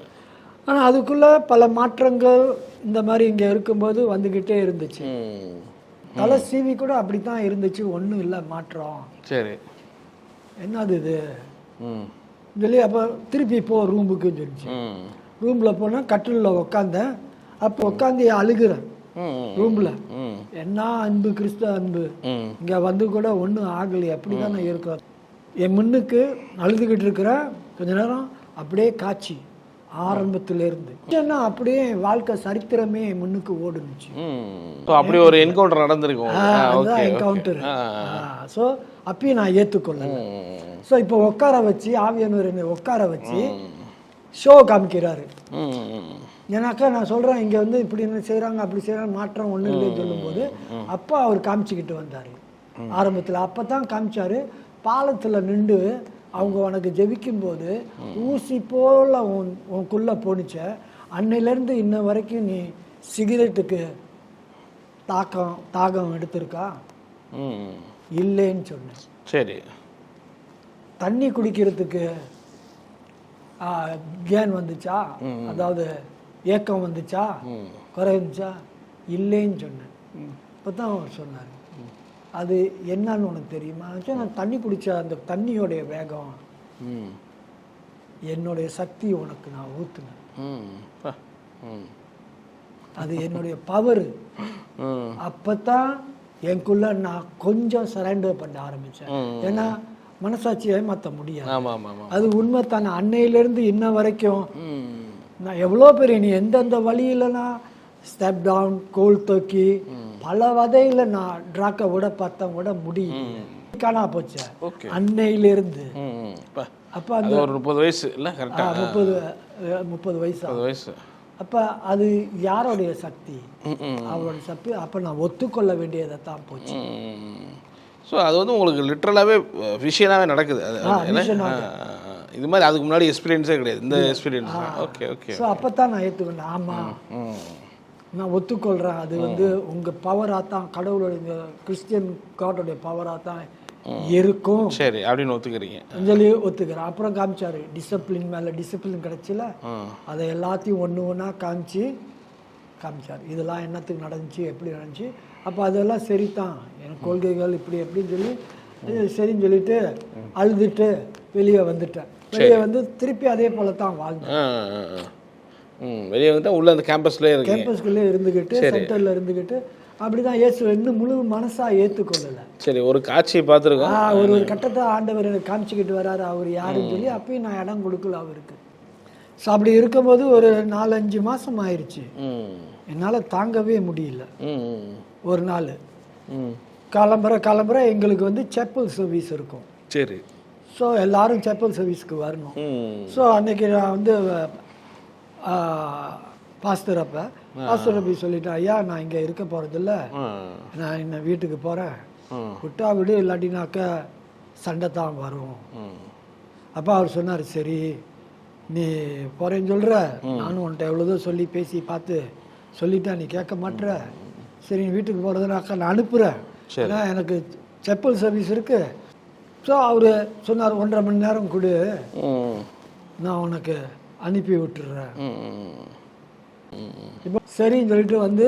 ஆனால் அதுக்குள்ளே பல மாற்றங்கள் இந்த மாதிரி இங்கே இருக்கும்போது வந்துக்கிட்டே இருந்துச்சு. தலை சீவி கூட அப்படி தான் இருந்துச்சு, ஒன்றும் இல்லை மாற்றம். சரி என்னது இது சொல்லி அப்போ திருப்பி போ ரூமுக்குன்னு சொல்லிச்சு. ரூமில் போனால் கட்டிலில் உக்காந்தேன். அப்போ உட்காந்து அழுகிறேன் ரூம்ல, என்ன அன்பு, கிறிஸ்துவ அன்பு, இங்க வந்து கூட ஒன்றும் ஆகலை, அப்படிதான் நான் இருக்கிறேன். என் முன்னுக்கு அழுதுகிட்டு இருக்கிறேன். கொஞ்ச நேரம் அப்படியே காட்சி ஆரம்பத்துல இருந்து என்ன அப்படியே வாழ்க்கை சரித்திரமே முன்னுக்கு ஓடுனுச்சு. அப்படி ஒரு என்கவுண்டர் நடந்திருக்கும். என்கவுண்டர். ஸோ அப்பயும் நான் ஏற்றுக்கொள்ள. ஸோ இப்போ உட்கார வச்சு ஆவியானவர் என்னை உட்கார வச்சு ஷோ காமிக்கிறாரு. ஏன்னாக்கா நான் சொல்கிறேன், இங்கே வந்து இப்படி என்ன செய்கிறாங்க அப்படி செய்கிறாங்க, மாற்றம் ஒன்றும் இல்லைன்னு சொல்லும்போது அப்போ அவர் காமிச்சிக்கிட்டு வந்தார் ஆரம்பத்தில். அப்போ தான் காமிச்சார், பாலத்தில் நின்று அவங்க உனக்கு ஜெபிக்கும்போது ஊசி போல் உனக்குள்ளே போணுச்ச, அன்னையிலேருந்து இன்ன வரைக்கும் நீ சிகரெட்டுக்கு தாகம் எடுத்திருக்கா? இல்லைன்னு சொன்னேன். சரி. தண்ணி குடிக்கிறதுக்கு கேன் வந்துச்சா, அதாவது ஏக்கம் வந்துச்சா, குறை வந்துச்சா? இல்லைன்னு சொன்னேன். இப்போ தான் அவர் சொன்னார், அது என்னன்னு உனக்கு தெரியுமா? நான் தண்ணி குடிச்ச அந்த தண்ணியோடைய வேகம், என்னுடைய சக்தி உனக்கு நான் ஊற்றுனேன், அது என்னுடைய பவர். அப்போத்தான் எனக்குள்ள நான் கொஞ்சம் சரண்டர் பண்ண ஆரம்பித்தேன். ஏன்னா மனசாட்சியை ஏமாற்ற முடியாது, அது உண்மை தானே. அன்னையிலேருந்து இன்ன வரைக்கும் நான் எவ்வளோ பெரிய, நீ எந்தெந்த வழியில நான் ஸ்டெப் டவுன், கோல் தூக்கி பல வதையில் நான் ட்ராக்கை விட பார்த்தேன், விட முடியும் காணா போச்சு அன்னையிலிருந்து. அப்போ அந்த ஒரு 30 வயசு இல்லை, 30 வயசு. அப்போ அது யாரோடைய சக்தி? அவரோட சக்தி. அப்போ நான் ஒத்துக்கொள்ள வேண்டியதை தான் போச்சு. ஸோ அது வந்து உங்களுக்கு லிட்ரலாகவே விஷயனாகவே நடக்குது அது இது மாதிரி அதுக்கு முன்னாடி எக்ஸ்பீரியன்ஸே கிடையாது இந்த எக்ஸ்பீரியன்ஸ். Okay okay. ஸோ அப்போ தான் நான் ஏற்றுக்கிட்டேன். ஆமாம், நான் ஒத்துக்கொள்கிறேன். அது வந்து உங்கள் பவராக தான், கடவுளுடைய கிறிஸ்டியன் காடோடைய பவராக தான் இருக்கும். சரி அப்படின்னு ஒத்துக்கிறீங்க. சொல்லி ஒத்துக்கிறேன். அப்புறம் காமிச்சாரு டிசிப்ளின் மேலே டிசிப்ளின் கிடச்சில, அதை எல்லாத்தையும் ஒன்று ஒன்றா காமிச்சார். இதெல்லாம் என்னத்துக்கு நடந்துச்சு, எப்படி நடந்துச்சு. அப்போ அதெல்லாம் சரிதான், எனக்கு கொள்கைகள் இப்படி எப்படின்னு சொல்லி சரின்னு சொல்லிட்டு அழுதுட்டு வெளியே வந்துட்டேன். வெளியே வந்து திருப்பி அதே போல தான் வாழ்ந்தேன். வெளியே வந்து உள்ள அந்த கேம்பஸ்குள்ளே இருந்துக்கிட்டு சென்டரில் இருந்துக்கிட்டு அப்படிதான் இயேசு இன்னும் முழு மனசா ஏற்றுக்கொள்ளல. சரி, ஒரு காட்சியை பார்த்துருக்கோம். ஒரு கட்டத்தை ஆண்டவர் எனக்கு காமிச்சிக்கிட்டு வராரு, அவர் யாருன்னு சொல்லி அப்பயும் நான் இடம் கொடுக்கல அவருக்கு. ஸோ அப்படி இருக்கும்போது ஒரு 4-5 மாதம் ஆயிடுச்சு. என்னால் தாங்கவே முடியல. ஒரு நாள் கிளம்புற எங்களுக்கு வந்து செப்பல் சர்வீஸ் இருக்கும். சரி. ஸோ எல்லாரும் செப்பல் சர்வீஸ்க்கு வரணும். ஸோ அன்னைக்கு நான் வந்து பாஸ்டர் போய் சொல்லிட்டேன், ஐயா நான் இங்கே இருக்க போகிறதில்ல, நான் என்ன வீட்டுக்கு போகிறேன், விட்டா விடு, இல்லாட்டினாக்க சண்டை தான் வரும். அப்போ அவர் சொன்னார், சரி நீ போகிறேன்னு சொல்கிற, நானும் உன்ட்ட எவ்வளோதோ சொல்லி பேசி பார்த்து சொல்லிட்டேன், நீ கேட்க மாட்டுற, சரி நீ வீட்டுக்கு போகிறதுனாக்கா நான் அனுப்புகிறேன், ஏன்னா எனக்கு செப்பல் சர்வீஸ் இருக்குது. ஸோ அவர் சொன்னார், 1.5 மணி நேரம் கொடு, நான் உனக்கு அனுப்பி விட்டுறேன். இப்போ சரின்னு சொல்லிட்டு வந்து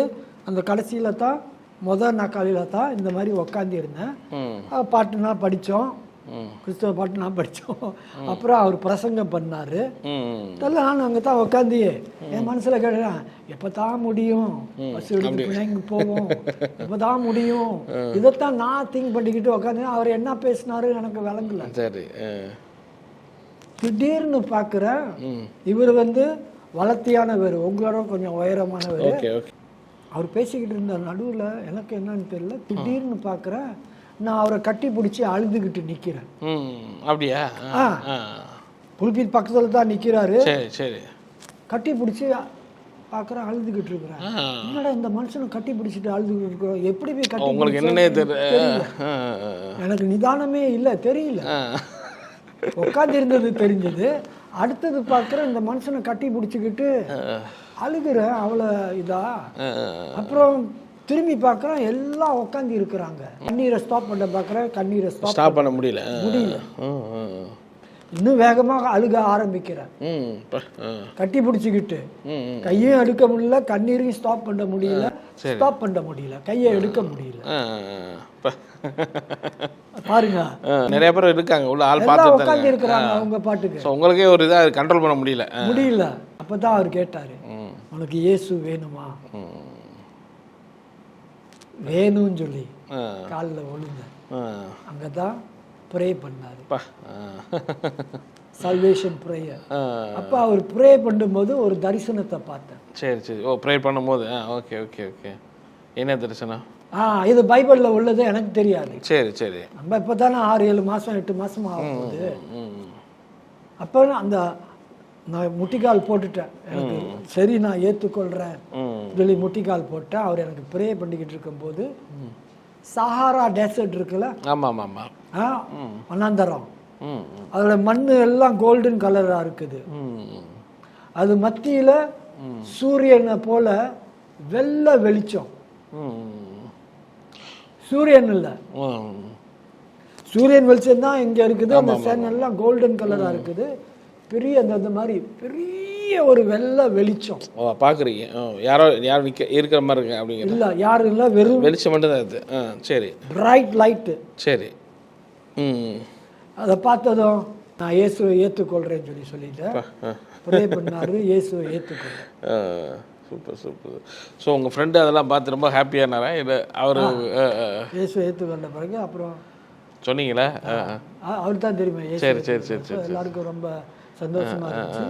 அந்த கடைசியில் தான் முதல் நாக்காளியில் தான் இந்த மாதிரி உக்காந்து இருந்தேன். பாட்டுனா படித்தோம், கிறிஸ்தவ பாட்டு நான் படித்தோம். அப்புறம் அவர் பிரசங்கம் பண்ணார். இதெல்லாம் நான் அங்கே தான் உக்காந்து என் மனசில் கேட்டேன், எப்போ தான் முடியும், பஸ் எடுத்து பிள்ளைங்க போவோம், எப்போ தான் முடியும், இதைத்தான் நான் திங்க் பண்ணிக்கிட்டு உக்காந்து. அவர் என்ன பேசினாரு எனக்கு விளங்கல. சரி. திடீர்னு பார்க்குறேன், இவர் வந்து வளர்த்தியானவர், உங்களோட கொஞ்சம் உயரமானவர். அவர் பேசிக்கிட்டு இருந்த நடுவில் எனக்கு என்னன்னு தெரியல, திடீர்னு பார்க்குறேன் நான் அவரை கட்டி பிடிச்சி அழுதுகிட்டு நிற்கிறேன். அப்படியா? புல்பீட் பக்கத்தில் தான் நிற்கிறாரு. சரி. கட்டி பிடிச்சி பார்க்குறேன், அழுதுகிட்டு இருக்கிறேன். என்னடா இந்த மனுஷனை கட்டி பிடிச்சிட்டு அழுதுகிட்டு இருக்கிறோம், எப்படி போய் கட்டி, உங்களுக்கு என்னன்னே தெரியல, எனக்கு நிதானமே இல்லை, தெரியல. உட்காந்து இருந்தது தெரிஞ்சது. அடுத்தது பார்க்குறேன் இந்த மனுஷனை கட்டி பிடிச்சிக்கிட்டு அழுகிறேன், அவ்வளோ இதா. அப்புறம் திரும்பி பார்க்குறேன் எல்லாம் உட்காந்து இருக்கிறாங்க. கண்ணீரை ஸ்டாப் பண்ண பார்க்குறேன், கண்ணீரை ஸ்டாப் பண்ண முடியல. இன்னும் வேகமாக அழுக ஆரம்பிக்கிறேன், கட்டி பிடிச்சிக்கிட்டு. கையும் எடுக்க முடியல, கண்ணீரையும் ஸ்டாப் பண்ண முடியல, கையை எடுக்க முடியல. பாருங்க, நிறைய பேர் இருக்காங்க உள்ள, ஆள் பார்த்து உட்கார்ந்து இருக்காங்க அவங்க பாட்டுக்கு. சோ உங்களுக்கே ஒரு இதா கண்ட்ரோல் பண்ண முடியல. அப்பதான் அவர் கேட்டாரு, உனக்கு இயேசு வேணுமா? வேணும்னு சொல்லி காலில் விழுந்த. அங்கதான் ப்ரே பண்ணாரு, சல்வேஷன் ப்ரேயர். அப்ப அவர் ப்ரே பண்ணும்போது ஒரு தரிசனத்தை பார்த்தேன். சரி. ஓ, ப்ரே பண்ணும்போது. ஓகே. என்ன தரிசனம்? இது பைபிள்ல உள்ளது, எனக்கு தெரியாது. சரி. நம்ம இப்பதானே 6-7 மாசம் 8 மாசம் ஆகும்போது, அப்ப அந்த நான் முட்டிக்கால் போட்டுட்டேன். எனக்கு சரி நான் ஏற்றுக்கொள்றேன் சொல்லி முட்டிக்கால் போட்டேன். அவர் எனக்கு ப்ரே பண்ணிக்கிட்டு இருக்கும்போது, சஹாரா டெசர்ட் இருக்குல்ல, வனாந்தரம், அதோட மண்ணு எல்லாம் கோல்டன் கலரா இருக்குது. அது மத்தியில சூரியனை போல வெள்ளை வெளிச்சம். சூரியன் இல்ல, சூரியன் வெளிச்சம் தான் இங்க இருக்குது. அந்த சன் எல்லாம் கோல்டன் கலரா இருக்குது. பெரிய அந்த மாதிரி பெரிய ஒரு வெள்ளை வெளிச்சம் பாக்குறீங்க. யாரோ இருக்கிற மாதிரி இருக்கு அப்படிங்கிற இல்ல, யாரும் இல்ல, வெறும் வெளிச்சம் மட்டும் தான் இது. சரி, பிரைட் லைட். சரி. அதை பார்த்ததும் நான் இயேசுவை ஏற்றுக்கொள்றேன்னு சொல்லிட்டேன். ப்ரே பண்ணாரு, இயேசுவை ஏற்றுக்கொள்றேன். சூப்பர். ஸோ உங்கள் ஃப்ரெண்டு அதெல்லாம் பார்த்து ரொம்ப ஹாப்பியானாரா? இல்லை அவர் இயேசுவை ஏற்றுக்கொண்ட பிறகு அப்புறம் சொன்னீங்களா? அவர் தான் தெரியுமா. சரி. எல்லாருக்கும் ரொம்ப சந்தோஷமா இருந்துச்சு.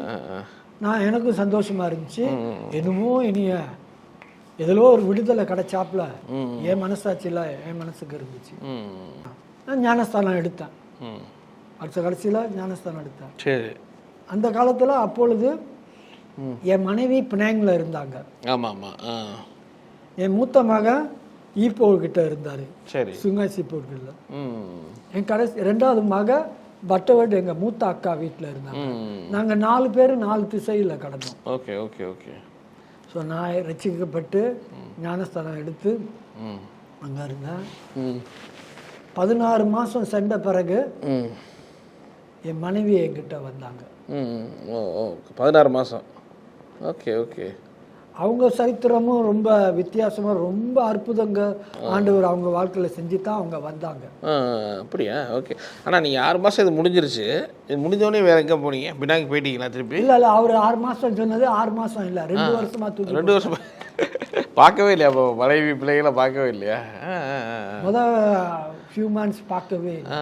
எனக்கும் சந்தோஷமா இருந்துச்சு. என்னமோ இனிய எதிலோ ஒரு விடுதலை கிடைச்சாப்புல என் மனசாட்சியில் என் மனசுக்கு இருந்துச்சு. நான் ஞானஸ்தானம் எடுத்தேன். அடுத்த கடைசியில் ஞானஸ்தானம் எடுத்தேன். சரி. அந்த காலத்தில் அப்பொழுது என் மனைவி பினாங்கில் இருந்தாங்க. ஆமாம். என் மூத்த மகன் ஈப்போர் கிட்ட இருந்தார், சரி. சுங்காசி போர்க்கில். ம் என் கடைசி 2வது மக பட்டவர்டு எங்கள் மூத்த அக்கா வீட்டில் இருந்தாங்க. நாங்கள் 4 பேர் 4 திசையில் கடந்தோம். Okay okay okay. ஸோ நான் ரசிக்கப்பட்டு ஞானஸ்தானம் எடுத்து அங்கே இருந்தேன். 16 மாதம் சென்ற பிறகு என் மனைவி என்கிட்ட வந்தாங்க. ஓ ஓ 16 மாதம். Okay okay. அவங்க சரித்திரமும் ரொம்ப வித்தியாசமாக ரொம்ப அற்புதங்க ஆண்டவர் அவங்க வாழ்க்கையில் செஞ்சு தான் அவங்க வந்தாங்க. அப்படியா? ஓகே. ஆனால் நீங்கள் 6 மாதம் இது முடிஞ்சிருச்சு, இது முடிஞ்சோடனே வேறு எங்கே போனீங்க? பின்னாங்க போயிட்டீங்களா திருப்பி? இல்லை இல்லை, அவர் 6 மாதம் சொன்னது 6 மாதம் இல்லை, 2 வருஷமாக தூக்கி. 2 வருஷமா பார்க்கவே இல்லையா? அப்போ மனைவி பிள்ளைகளை பார்க்கவே இல்லையா? ஃபியூ மந்த்ஸ் பார்க்கவே இல்லை.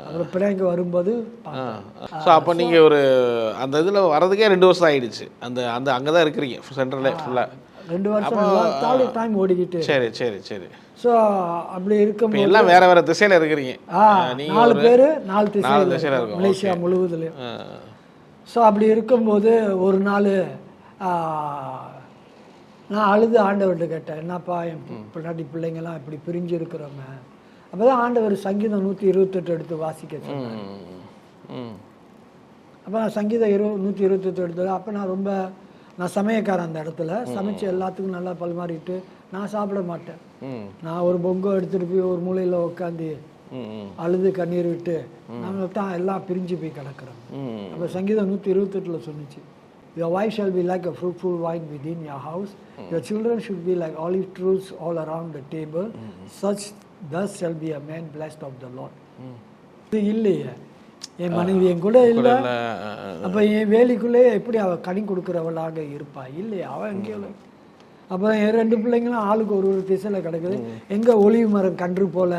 அப்புறம் பிள்ளைங்க வரும்போது. ஸோ அப்போ நீங்கள் ஒரு அந்த இதில் வரதுக்கே 2 வருஷம் ஆகிடுச்சு. அந்த அங்கே தான் இருக்கிறீங்க சென்ட்ரலில் ஃபுல்லாக 2 வருஷம் டைம் ஓடிக்கிட்டு. சரி சரி சரி. ஸோ அப்படி இருக்கும் எல்லாம் வேற வேற திசையில் இருக்கிறீங்க. 4 பேர் 4 திசையில் இருக்கும் மலேசியா முழுவதுலையும். ஸோ அப்படி இருக்கும்போது ஒரு நாள் நான் அழுது ஆண்டவர்கிட்ட கேட்டேன், என்னப்பா என் பின்னாடி பிள்ளைங்கள்லாம் இப்படி பிரிஞ்சு இருக்கிறவங்க. அப்போ தான் ஆண்டவர் சங்கீதம் 128 எடுத்து வாசிக்க சொன்னார். அப்போ நான் சங்கீதம் 128 எடுத்தது. அப்போ நான் சமயக்காரன் அந்த இடத்துல சமைச்சு எல்லாத்துக்கும் நல்லா பரிமாறிட்டு நான் சாப்பிட மாட்டேன். நான் ஒரு பொங்கல் எடுத்துகிட்டு போய் ஒரு மூலையில் உட்காந்து அழுது கண்ணீர் விட்டு நாங்கள் தான் எல்லாம் பிரிஞ்சு போய் கிடக்கிறோம். அப்போ சங்கீதம் 128 சொன்னிச்சு, your wife shall be like a fruitful vine within your house, your children should be like olive trees all around the table, thus shall be a man blessed of the Lord. இது இல்லையே, என் மனைவி என் கூட இல்லை, அப்போ என் வேலிக்குள்ளே எப்படி அவள் கனி கொடுக்குறவளாக இருப்பா? இல்லையா, அவள் எங்கேயோ. அப்போ என் 2 பிள்ளைங்களும் ஆளுக்கு ஒரு திசையில் கிடக்குது. எங்கே ஒளிவு மரம் கன்று போல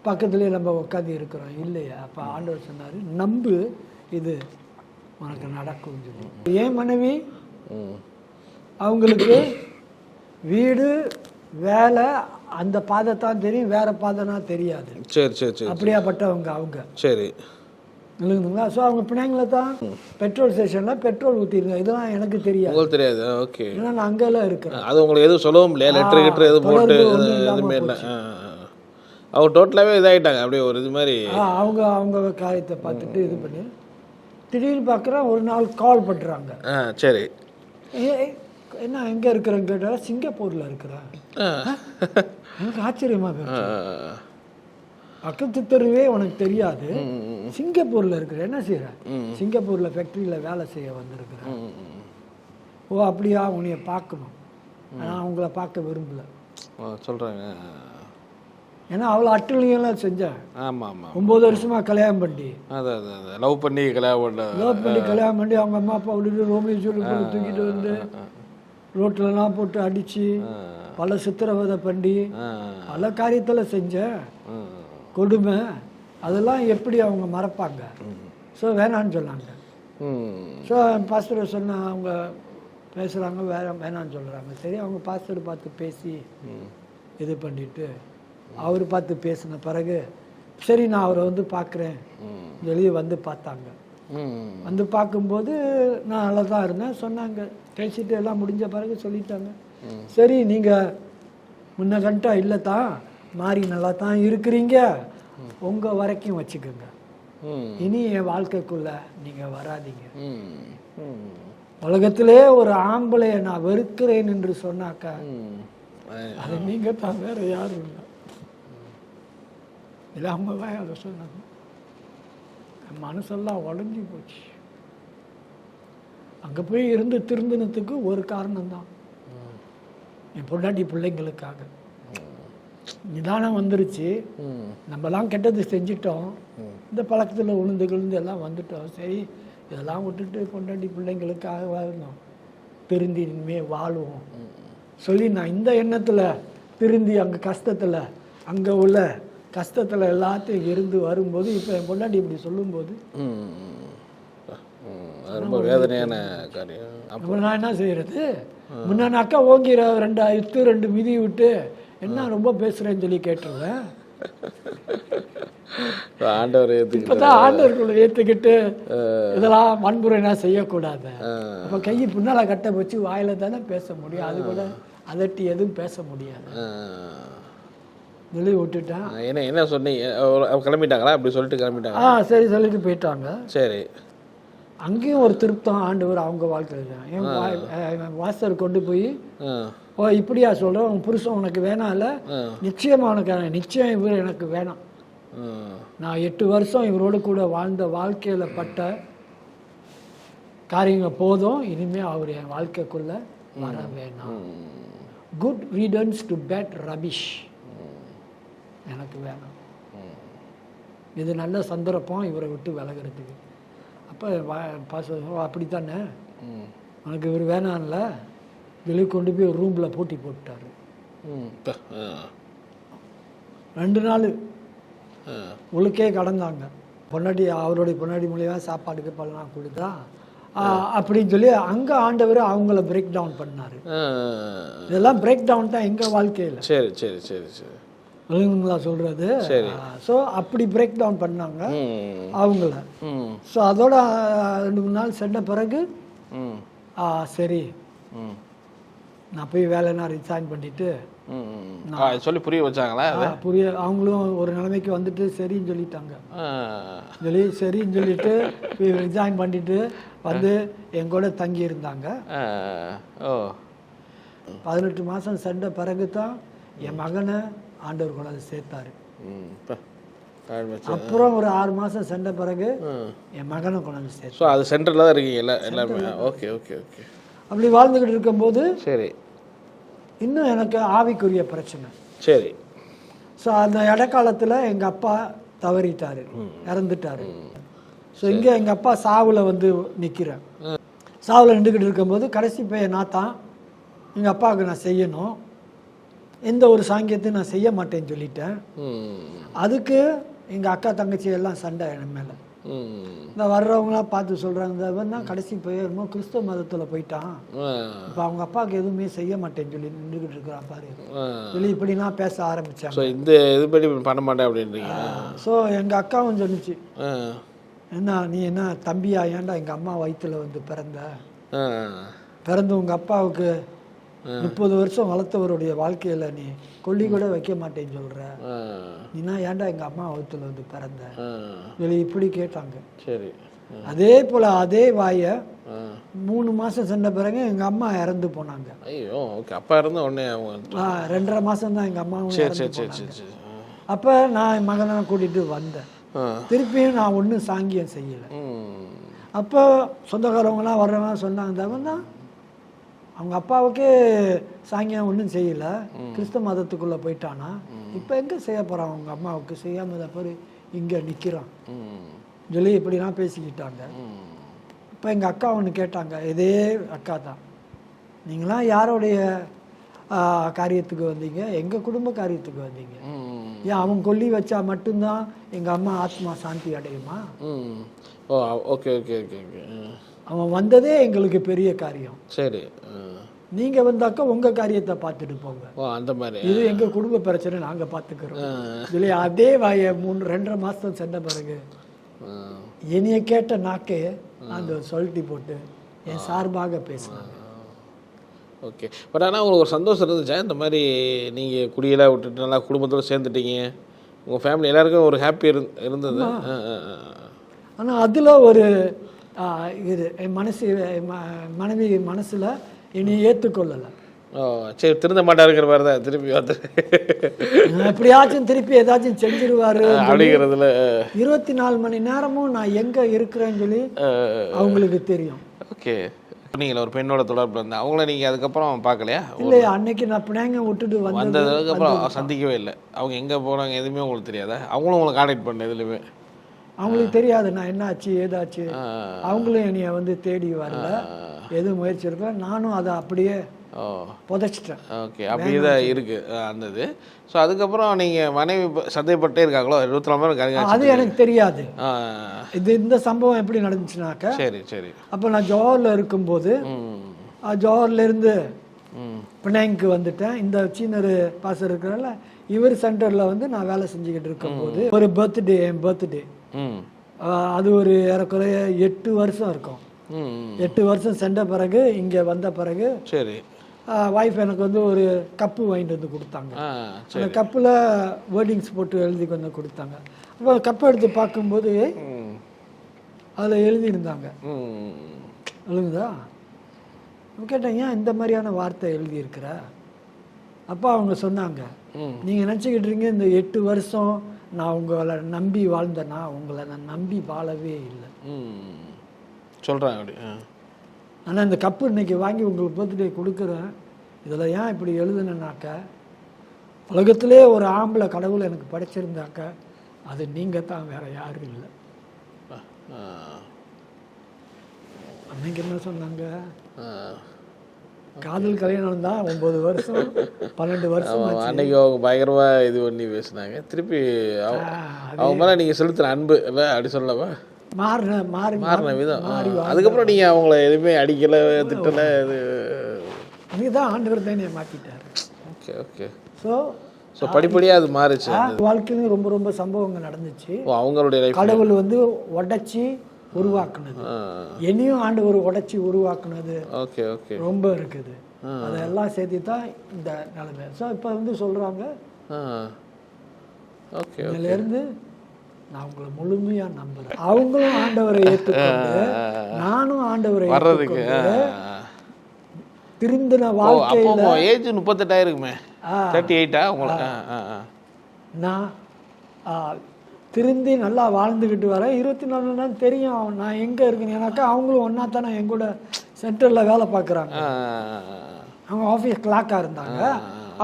பக்கத்துலேயே நம்ம உட்காந்து இருக்கிறோம். இல்லையா? அப்போ ஆண்டவர் சொன்னார், நம்பு, இது உனக்கு நடக்கும் சொல்லி. என் மனைவி அவங்களுக்கு வீடு வேலை அந்த பாதை தான் தெரியும், வேற பாதைனா தெரியாது. சரி சரி சரி. அப்படியாப்பட்டவங்க அவங்க. சரி இல்லைங்களா? ஸோ அவங்க பிள்ளைங்களை தான் பெட்ரோல் ஸ்டேஷனில் பெட்ரோல் ஊற்றிருங்க, இதெல்லாம் எனக்கு தெரியாது. உங்களுக்கு தெரியாது? ஓகே. ஏன்னா நான் அங்கெல்லாம் இருக்கிறேன். அது உங்களுக்கு எதுவும் சொல்லவும் இல்லையா? லெட்டர் கிட்டர் எதுவும் போட்டு எதுவுமே இல்லை. அவங்க டோட்டலாகவே இதாகிட்டாங்க அப்படியே ஒரு இது மாதிரி. அவங்க காரியத்தை பார்த்துட்டு இது பண்ணி திடீர்னு பார்க்குறேன் ஒரு நாள் கால் பண்ணுறாங்க. சரி. என்ன எங்கே இருக்கிறேன்னு கேட்டால் சிங்கப்பூரில் இருக்கிறேன். எனக்கு ஆச்சரியமாக போச்சு. பக்கத்து தெருவே உனக்கு தெரியாது, சிங்கப்பூரில் இருக்கிற என்ன செய்கிறேன்? சிங்கப்பூரில் ஃபேக்ட்ரியில் வேலை செய்ய வந்திருக்கிறேன். ஓ அப்படியா, உன்னைய பார்க்கணும், ஆனால் அவங்கள பார்க்க விரும்பலை சொல்கிறாங்க. ஏன்னா அவ்வளோ அட்டுலியெல்லாம் செஞ்சேன். ஆமாம் ஆமாம். 9 வருஷமாக கல்யாணம் பண்ணி லவ் பண்ணி கல்யாணம் பண்ணி அவங்க அம்மா அப்பா விட்டுட்டு ரோமியோ சொல்லி தூக்கிட்டு வந்து ரோட்டிலலாம் போட்டு அடித்து பல சித்திரவதை பண்ணி பல காரியத்தில் செஞ்சேன். கொடுமை அதெல்லாம் எப்படி அவங்க மறப்பாங்க? ஸோ வேணான்னு சொன்னாங்க. ஸோ பாஸ்டர் சொன்ன அவங்க பேசுகிறாங்க, வேணான்னு சொல்கிறாங்க. சரி, அவங்க பாஸ்டர் பார்த்து பேசி இது பண்ணிவிட்டு அவர் பார்த்து பேசின பிறகு சரி நான் அவரை வந்து பார்க்குறேன் வெளியே வந்து பார்த்தாங்க. வந்து பார்க்கும்போது நான் நல்லா தான் இருந்தேன் சொன்னாங்க. பேசிட்டு எல்லாம் முடிஞ்ச பிறகு சொல்லிட்டாங்க, சரி நீங்கள் முன்ன கண்டா இல்லை தான் மாறி நல்லா தான் இருக்கிறீங்க, உங்கள் வரைக்கும் வச்சுக்கோங்க, இனி என் வாழ்க்கைக்குள்ள நீங்கள் வராதிங்க. உலகத்திலே ஒரு ஆம்பளையை நான் வெறுக்கிறேன் என்று சொன்னாக்கா அது நீங்கள் தான், வேற யாரும் இல்லை. இல்லை அவங்க தான் அதை சொன்னாங்க. மனசெல்லாம் உடஞ்சி போச்சு. அங்கே போய் இருந்து திருந்தினத்துக்கு ஒரு காரணம்தான், என் பொண்டாட்டி பிள்ளைங்களுக்காக. நிதானம் வந்துருச்சு, நம்மலாம் கெட்டது செஞ்சிட்டோம், இந்த பழக்கத்தில் உளுந்து எல்லாம் வந்துட்டோம். சரி இதெல்லாம் விட்டுட்டு பொண்டாட்டி பிள்ளைங்களுக்காக வாழ்ந்தோம், திருந்தி இனிமேல் வாழுவோம் சொல்லி நான் இந்த எண்ணத்தில் திருந்தி அங்கே கஷ்டத்தில் அங்கே உள்ள கஷ்டத்தில் எல்லாத்தையும் இருந்து வரும்போது இப்போ என் பொண்டாட்டி இப்படி சொல்லும்போது ரொம்ப வேதனையான காரியம். அப்போ நான் என்ன செய்யறது? முன்னாடி அக்கா ஓங்கிற 2 மிதி விட்டு என்ன ரொம்ப பேசுகிறேன்னு சொல்லி கேட்டுருவேன். ஆண்டவர் இப்போதான் ஆண்டவர்களை ஏற்றுக்கிட்டு இதெல்லாம் வன்முறைனா செய்யக்கூடாது. அப்போ கையை பின்னால் கட்ட வச்சு வாயில தானே பேச முடியும், அது கூட அதட்டி எதுவும் பேச முடியாது. சொல்லி விட்டுட்டேன். என்ன சொன்னீங்க? கிளம்பிட்டாங்களா? அப்படி சொல்லிட்டு கிளம்பிட்டாங்க. சரி சொல்லிட்டு போயிட்டாங்க. சரி. அங்கேயும் ஒரு திருப்தம் ஆண்டவர் அவங்க வாழ்க்கையில் என் வாசர் கொண்டு போய், ஓ இப்படியா சொல்கிறேன், உன் புருஷன் உனக்கு வேணாம்ல, நிச்சயமாக உனக்கு நிச்சயம் இவர் எனக்கு வேணாம். நான் 8 வருஷம் இவரோடு கூட வாழ்ந்த வாழ்க்கையில் பட்ட காரியங்கள் போதும், இனிமேல் அவர் என் வாழ்க்கைக்குள்ளே வர வேணாம். குட் ரீடன்ஸ் டு பேட் ரபிஷ் எனக்கு வேணாம். இது நல்ல சந்தர்ப்பம் இவரை விட்டு விலகிறதுக்கு. அப்போ அப்படி தானே, உனக்கு இவர் வேணாம்ல, வெளியே கொண்டு போய் ஒரு ரூமில் பூட்டி போட்டுட்டாரு. 2 நாள் உழுக்கே கடந்தாங்க. பொன்னாடி அவருடைய பொன்னாடி மூலியமாக சாப்பாடுக்கு பல்லாம் கொடுத்தா அப்படின்னு சொல்லி அங்கே ஆண்டவர் அவங்கள பிரேக் டவுன் பண்ணார். இதெல்லாம் பிரேக் டவுன் தான் எங்கள் வாழ்க்கையில். சரி சரி சரி சரி ஒழுங்குங்களா சொல்கிறது. ஸோ அப்படி பிரேக் டவுன் பண்ணாங்க அவங்கள. ஸோ அதோட 2-3 நாள் சென்ற பிறகு சரி நான் போய் வேலைனா ரிசைன் பண்ணிட்டு சொல்லி புரிய வச்சாங்களா? அவங்களும் ஒரு நிலைமைக்கு வந்துட்டு சரின்னு சொல்லிட்டாங்க. சரின்னு சொல்லிட்டு ரிசைன் பண்ணிட்டு வந்து என் கூட தங்கி இருந்தாங்க. 18 மாதம் சென்ற பிறகு தான் என் மகனை ஆண்டவர் கூட சேர்த்தாரு. அப்புறம் ஒரு 6 மாதம் சென்ற பிறகு என் மகனை கொண்டாந்து சேர்த்தாரு. அது சென்டரில் தான் இருக்கீங்க எல்லாமே. Okay okay okay. அப்படி வாழ்ந்துக்கிட்டு இருக்கும்போது சரி இன்னும் எனக்கு ஆவிக்குரிய பிரச்சனை. சரி. ஸோ அந்த இடைக்காலத்தில் எங்கள் அப்பா தவறிட்டார், இறந்துட்டார். ஸோ இங்கே எங்கள் அப்பா சாவில் வந்து நிற்கிறேன். சாவில் நின்றுக்கிட்டு இருக்கும்போது கடைசி பையன் நான் தான். எங்கள் அப்பாவுக்கு நான் செய்யணும், எந்த ஒரு சாங்கியத்தையும் நான் செய்ய மாட்டேன்னு சொல்லிட்டேன். அதுக்கு எங்கள் அக்கா தங்கச்சி எல்லாம் சண்டை என் மேலே. இந்த வர்றவங்களாம் பார்த்து சொல்கிறாங்க, இவன் தான் கடைசி போயிருமோ கிறிஸ்தவ மதத்தில் போயிட்டான், இப்போ அவங்க அப்பாவுக்கு எதுவுமே செய்ய மாட்டேன்னு சொல்லி நின்றுக்கிட்டு இருக்கிறான் பாரு சொல்லி இப்படிலாம் பேச ஆரம்பித்தாங்க. இந்த இது படி பண்ண மாட்டேன் அப்படின்றீங்க. ஸோ எங்கள் அக்காவும் சொன்னிச்சு, என்ன நீ என்ன தம்பியா, ஏன்டா எங்கள் அம்மா வயிற்றுல வந்து பிறந்து உங்கள் அப்பாவுக்கு 30 வருஷம் வளர்த்தவருடைய வாழ்க்கையில் நீ கொல்லி கூட வைக்க மாட்டேன்னு சொல்கிற, நீனா ஏன்டா எங்கள் அம்மா வயிற்றுல வந்து பிறந்த சொல்லி இப்படி கேட்டாங்க. சரி. அதே போல் அதே வாயை 3 மாதம் சென்ற பிறகு எங்கள் அம்மா இறந்து போனாங்க. ஐயோ ஓகே. அப்பா இறந்த உடனே 2.5 மாதம் தான் எங்கள் அம்மாவும். அப்போ நான் என் மகனை கூட்டிகிட்டு வந்தேன். திருப்பியும் நான் ஒன்றும் சாங்கியம் செய்யலை. அப்போ சொந்தக்காரவங்களாம் வர்றவங்க சொன்னாங்க, அவன் தான் அவங்க அப்பாவுக்கே சாங்கியம் ஒன்றும் செய்யலை, கிறிஸ்தவ மதத்துக்குள்ளே போயிட்டானா, இப்போ எங்கே செய்ய போகிறான் அவங்க அம்மாவுக்கு, செய்யாமல் பாரு இங்கே நிற்கிறான் சொல்லி இப்படிலாம் பேசிக்கிட்டாங்க. இப்போ எங்கள் அக்கா ஒன்று கேட்டாங்க, இதே அக்கா தான், நீங்களாம் யாரோடைய காரியத்துக்கு வந்தீங்க? எங்கள் குடும்ப காரியத்துக்கு வந்தீங்க. ஏன் அவன் கொல்லி வச்சா மட்டும்தான் எங்கள் அம்மா ஆத்மா சாந்தி அடையுமா? Okay okay okay okay. அவன் வந்ததே எங்களுக்கு பெரிய காரியம். சரி. நீங்கள் வந்தாக்கா உங்கள் காரியத்தை பார்த்துட்டு போங்க, அந்த மாதிரி. இது எங்கள் குடும்ப பிரச்சனை, நாங்கள் பார்த்துக்கிறோம் சொல்லி அதே வாயை 2.5 மாதம் சென்ற பிறகு என்னைய கேட்ட நாக்கே அந்த சொல்லிட்டு போட்டு என் சார்பாக பேசினாங்க. ஓகே. பட் ஆனால் உங்களுக்கு ஒரு சந்தோஷம் இருந்துச்சா இந்த மாதிரி நீங்கள் குடியெல்லாம் விட்டுட்டு நல்லா குடும்பத்தோடு சேர்ந்துட்டீங்க, உங்கள் ஃபேமிலி எல்லாருக்கும் ஒரு ஹாப்பி இருந்தது? ஆனால் அதில் ஒரு இது என் மனைவி மனசில் என்னை ஏற்றுக்கொள்ளலை. சரி, திருந்த மாட்டாருங்கிற மாதிரி தான் திருப்பி வந்து எப்படியாச்சும் திருப்பி ஏதாச்சும் செஞ்சிருவாரு அப்படிங்கிறதுல 24 மணி நேரமும் நான் எங்கே இருக்கிறேன்னு சொல்லி அவங்களுக்கு தெரியும். ஓகே. நீங்கள் ஒரு பெண்ணோட தொடர்பு இருந்தேன், அவங்கள நீங்கள் அதுக்கப்புறம் பார்க்கலையா? இல்லையா, அன்னைக்கு நான் பிள்ளைங்க விட்டுட்டு வந்ததுக்கப்புறம் சந்திக்கவே இல்லை. அவங்க எங்கே போகிறாங்க எதுவுமே உங்களுக்கு தெரியாதா? அவங்களும் உங்களை கான்டாக்ட் பண்ண எதுலையுமே அவங்களுக்கு தெரியாது நான் என்னாச்சு ஏதாச்சு. அவங்களும் என்னைய வந்து தேடி வரல, எது முயற்சி இருக்கோ, நானும் அதை அப்படியே புதைச்சிட்டேன். ஓகே. அப்படியே தான் இருக்குது அந்த இது. ஸோ அதுக்கப்புறம் நீங்கள் மனைவி சந்தேகப்பட்டே இருக்காங்களோ 24 மணி நேரம்? அது எனக்கு தெரியாது. இந்த சம்பவம் எப்படி நடந்துச்சுனாக்கா, சரி சரி, அப்போ நான் ஜோஹரில் இருக்கும்போது ஜோஹர்லேருந்து பினாங்க்கு வந்துட்டேன். இந்த சீனர் பாசர் இருக்கிறனால இவர் சென்டரில் வந்து நான் வேலை செஞ்சுக்கிட்டு இருக்கும்போது ஒரு பர்த்டே, என் பர்த்டே, அது ஒரு ஏறக்குறைய 8 வருஷம் இருக்கும். 8 வருஷம் சென்ற பிறகு இங்கே வந்த பிறகு சரி ஒய்ஃப் எனக்கு வந்து ஒரு கப்பு வாங்கிட்டு வந்து கொடுத்தாங்க. சரி. அந்த கப்பில் வேர்டிங்ஸ் போட்டு எழுதி வந்து கொடுத்தாங்க. அப்போ கப்பை எடுத்து பார்க்கும்போது அதில் எழுதியிருந்தாங்க. எழுதுதா? கேட்டேன், ஏன் இந்த மாதிரியான வார்த்தை எழுதியிருக்கிற? அப்போ அவங்க சொன்னாங்க, நீங்கள் நினச்சிக்கிட்டு இருக்கீங்க இந்த 8 வருஷம் நான் உங்களை நம்பி வாழ்ந்தேன்னா, உங்களை நான் நம்பி வாழவே இல்லை சொல்கிறாங்க அப்படி. ஆனால் இந்த கப்பு இன்னைக்கு வாங்கி உங்களுக்கு பர்த்டே கொடுக்குறேன். இதில் ஏன் இப்படி எழுதுனேனாக்க, உலகத்திலே ஒரு ஆம்பளை கடவுள் எனக்கு படைச்சிருந்தாக்க அது நீங்கள் தான், வேற யாரும் இல்லை. அன்னைக்கு என்ன சொன்னாங்க, காதல் கல்யாணம் தான் 9 வருஷம் 12 வருஷம் அன்னைக்கு அவங்க பயங்கரமா இது பண்ணி பேசினாங்க. திருப்பி அவங்க மேலே நீங்கள் செலுத்துற அன்பு இல்லை அப்படி சொல்லவா மாறின விதம். அதுக்கப்புறம் நீங்கள் அவங்கள எதுவுமே அடிக்கலை, திட்டலை. இது இதுதான் ஆண்டவர் தான் மாற்றிட்டார். Okay okay. ஸோ படிப்படியாக அது மாறிச்சு. வாழ்க்கையிலும் ரொம்ப ரொம்ப சம்பவங்கள் நடந்துச்சு. அவங்களுடைய லைஃப் கடவுள் வந்து உடைச்சி உருவாக்குனது, என்னையும் ஆண்டவர் உடைச்சி உருவாக்குனது ஓகே ஓகே ரொம்ப இருக்குது. அதெல்லாம் சேர்த்து தான் இந்த நிலைமை. ஸோ இப்போ வந்து சொல்கிறாங்க, ஓகே இதுலேருந்து நான் உங்களை முழுமையாக நம்புகிறேன். அவங்களும் ஆண்டவரை ஏற்றுக்கொண்டு நானும் ஆண்டவரை ஏற்றுக்கொண்டு திருந்தின வாழ்க்கையில் ஏஜ் 38 இருக்குமே, 38 உங்களுக்கு நான் திருந்தி நல்லா வாழ்ந்துக்கிட்டு வரேன். 24 நாள் தெரியும் நான் எங்கே இருக்கேன்னு. ஏன்னாக்கா அவங்களும் ஒன்றா தானே என் கூட சென்டரில் வேலை பார்க்குறாங்க. அவங்க ஆஃபீஸ் கிளாக்காக இருந்தாங்க.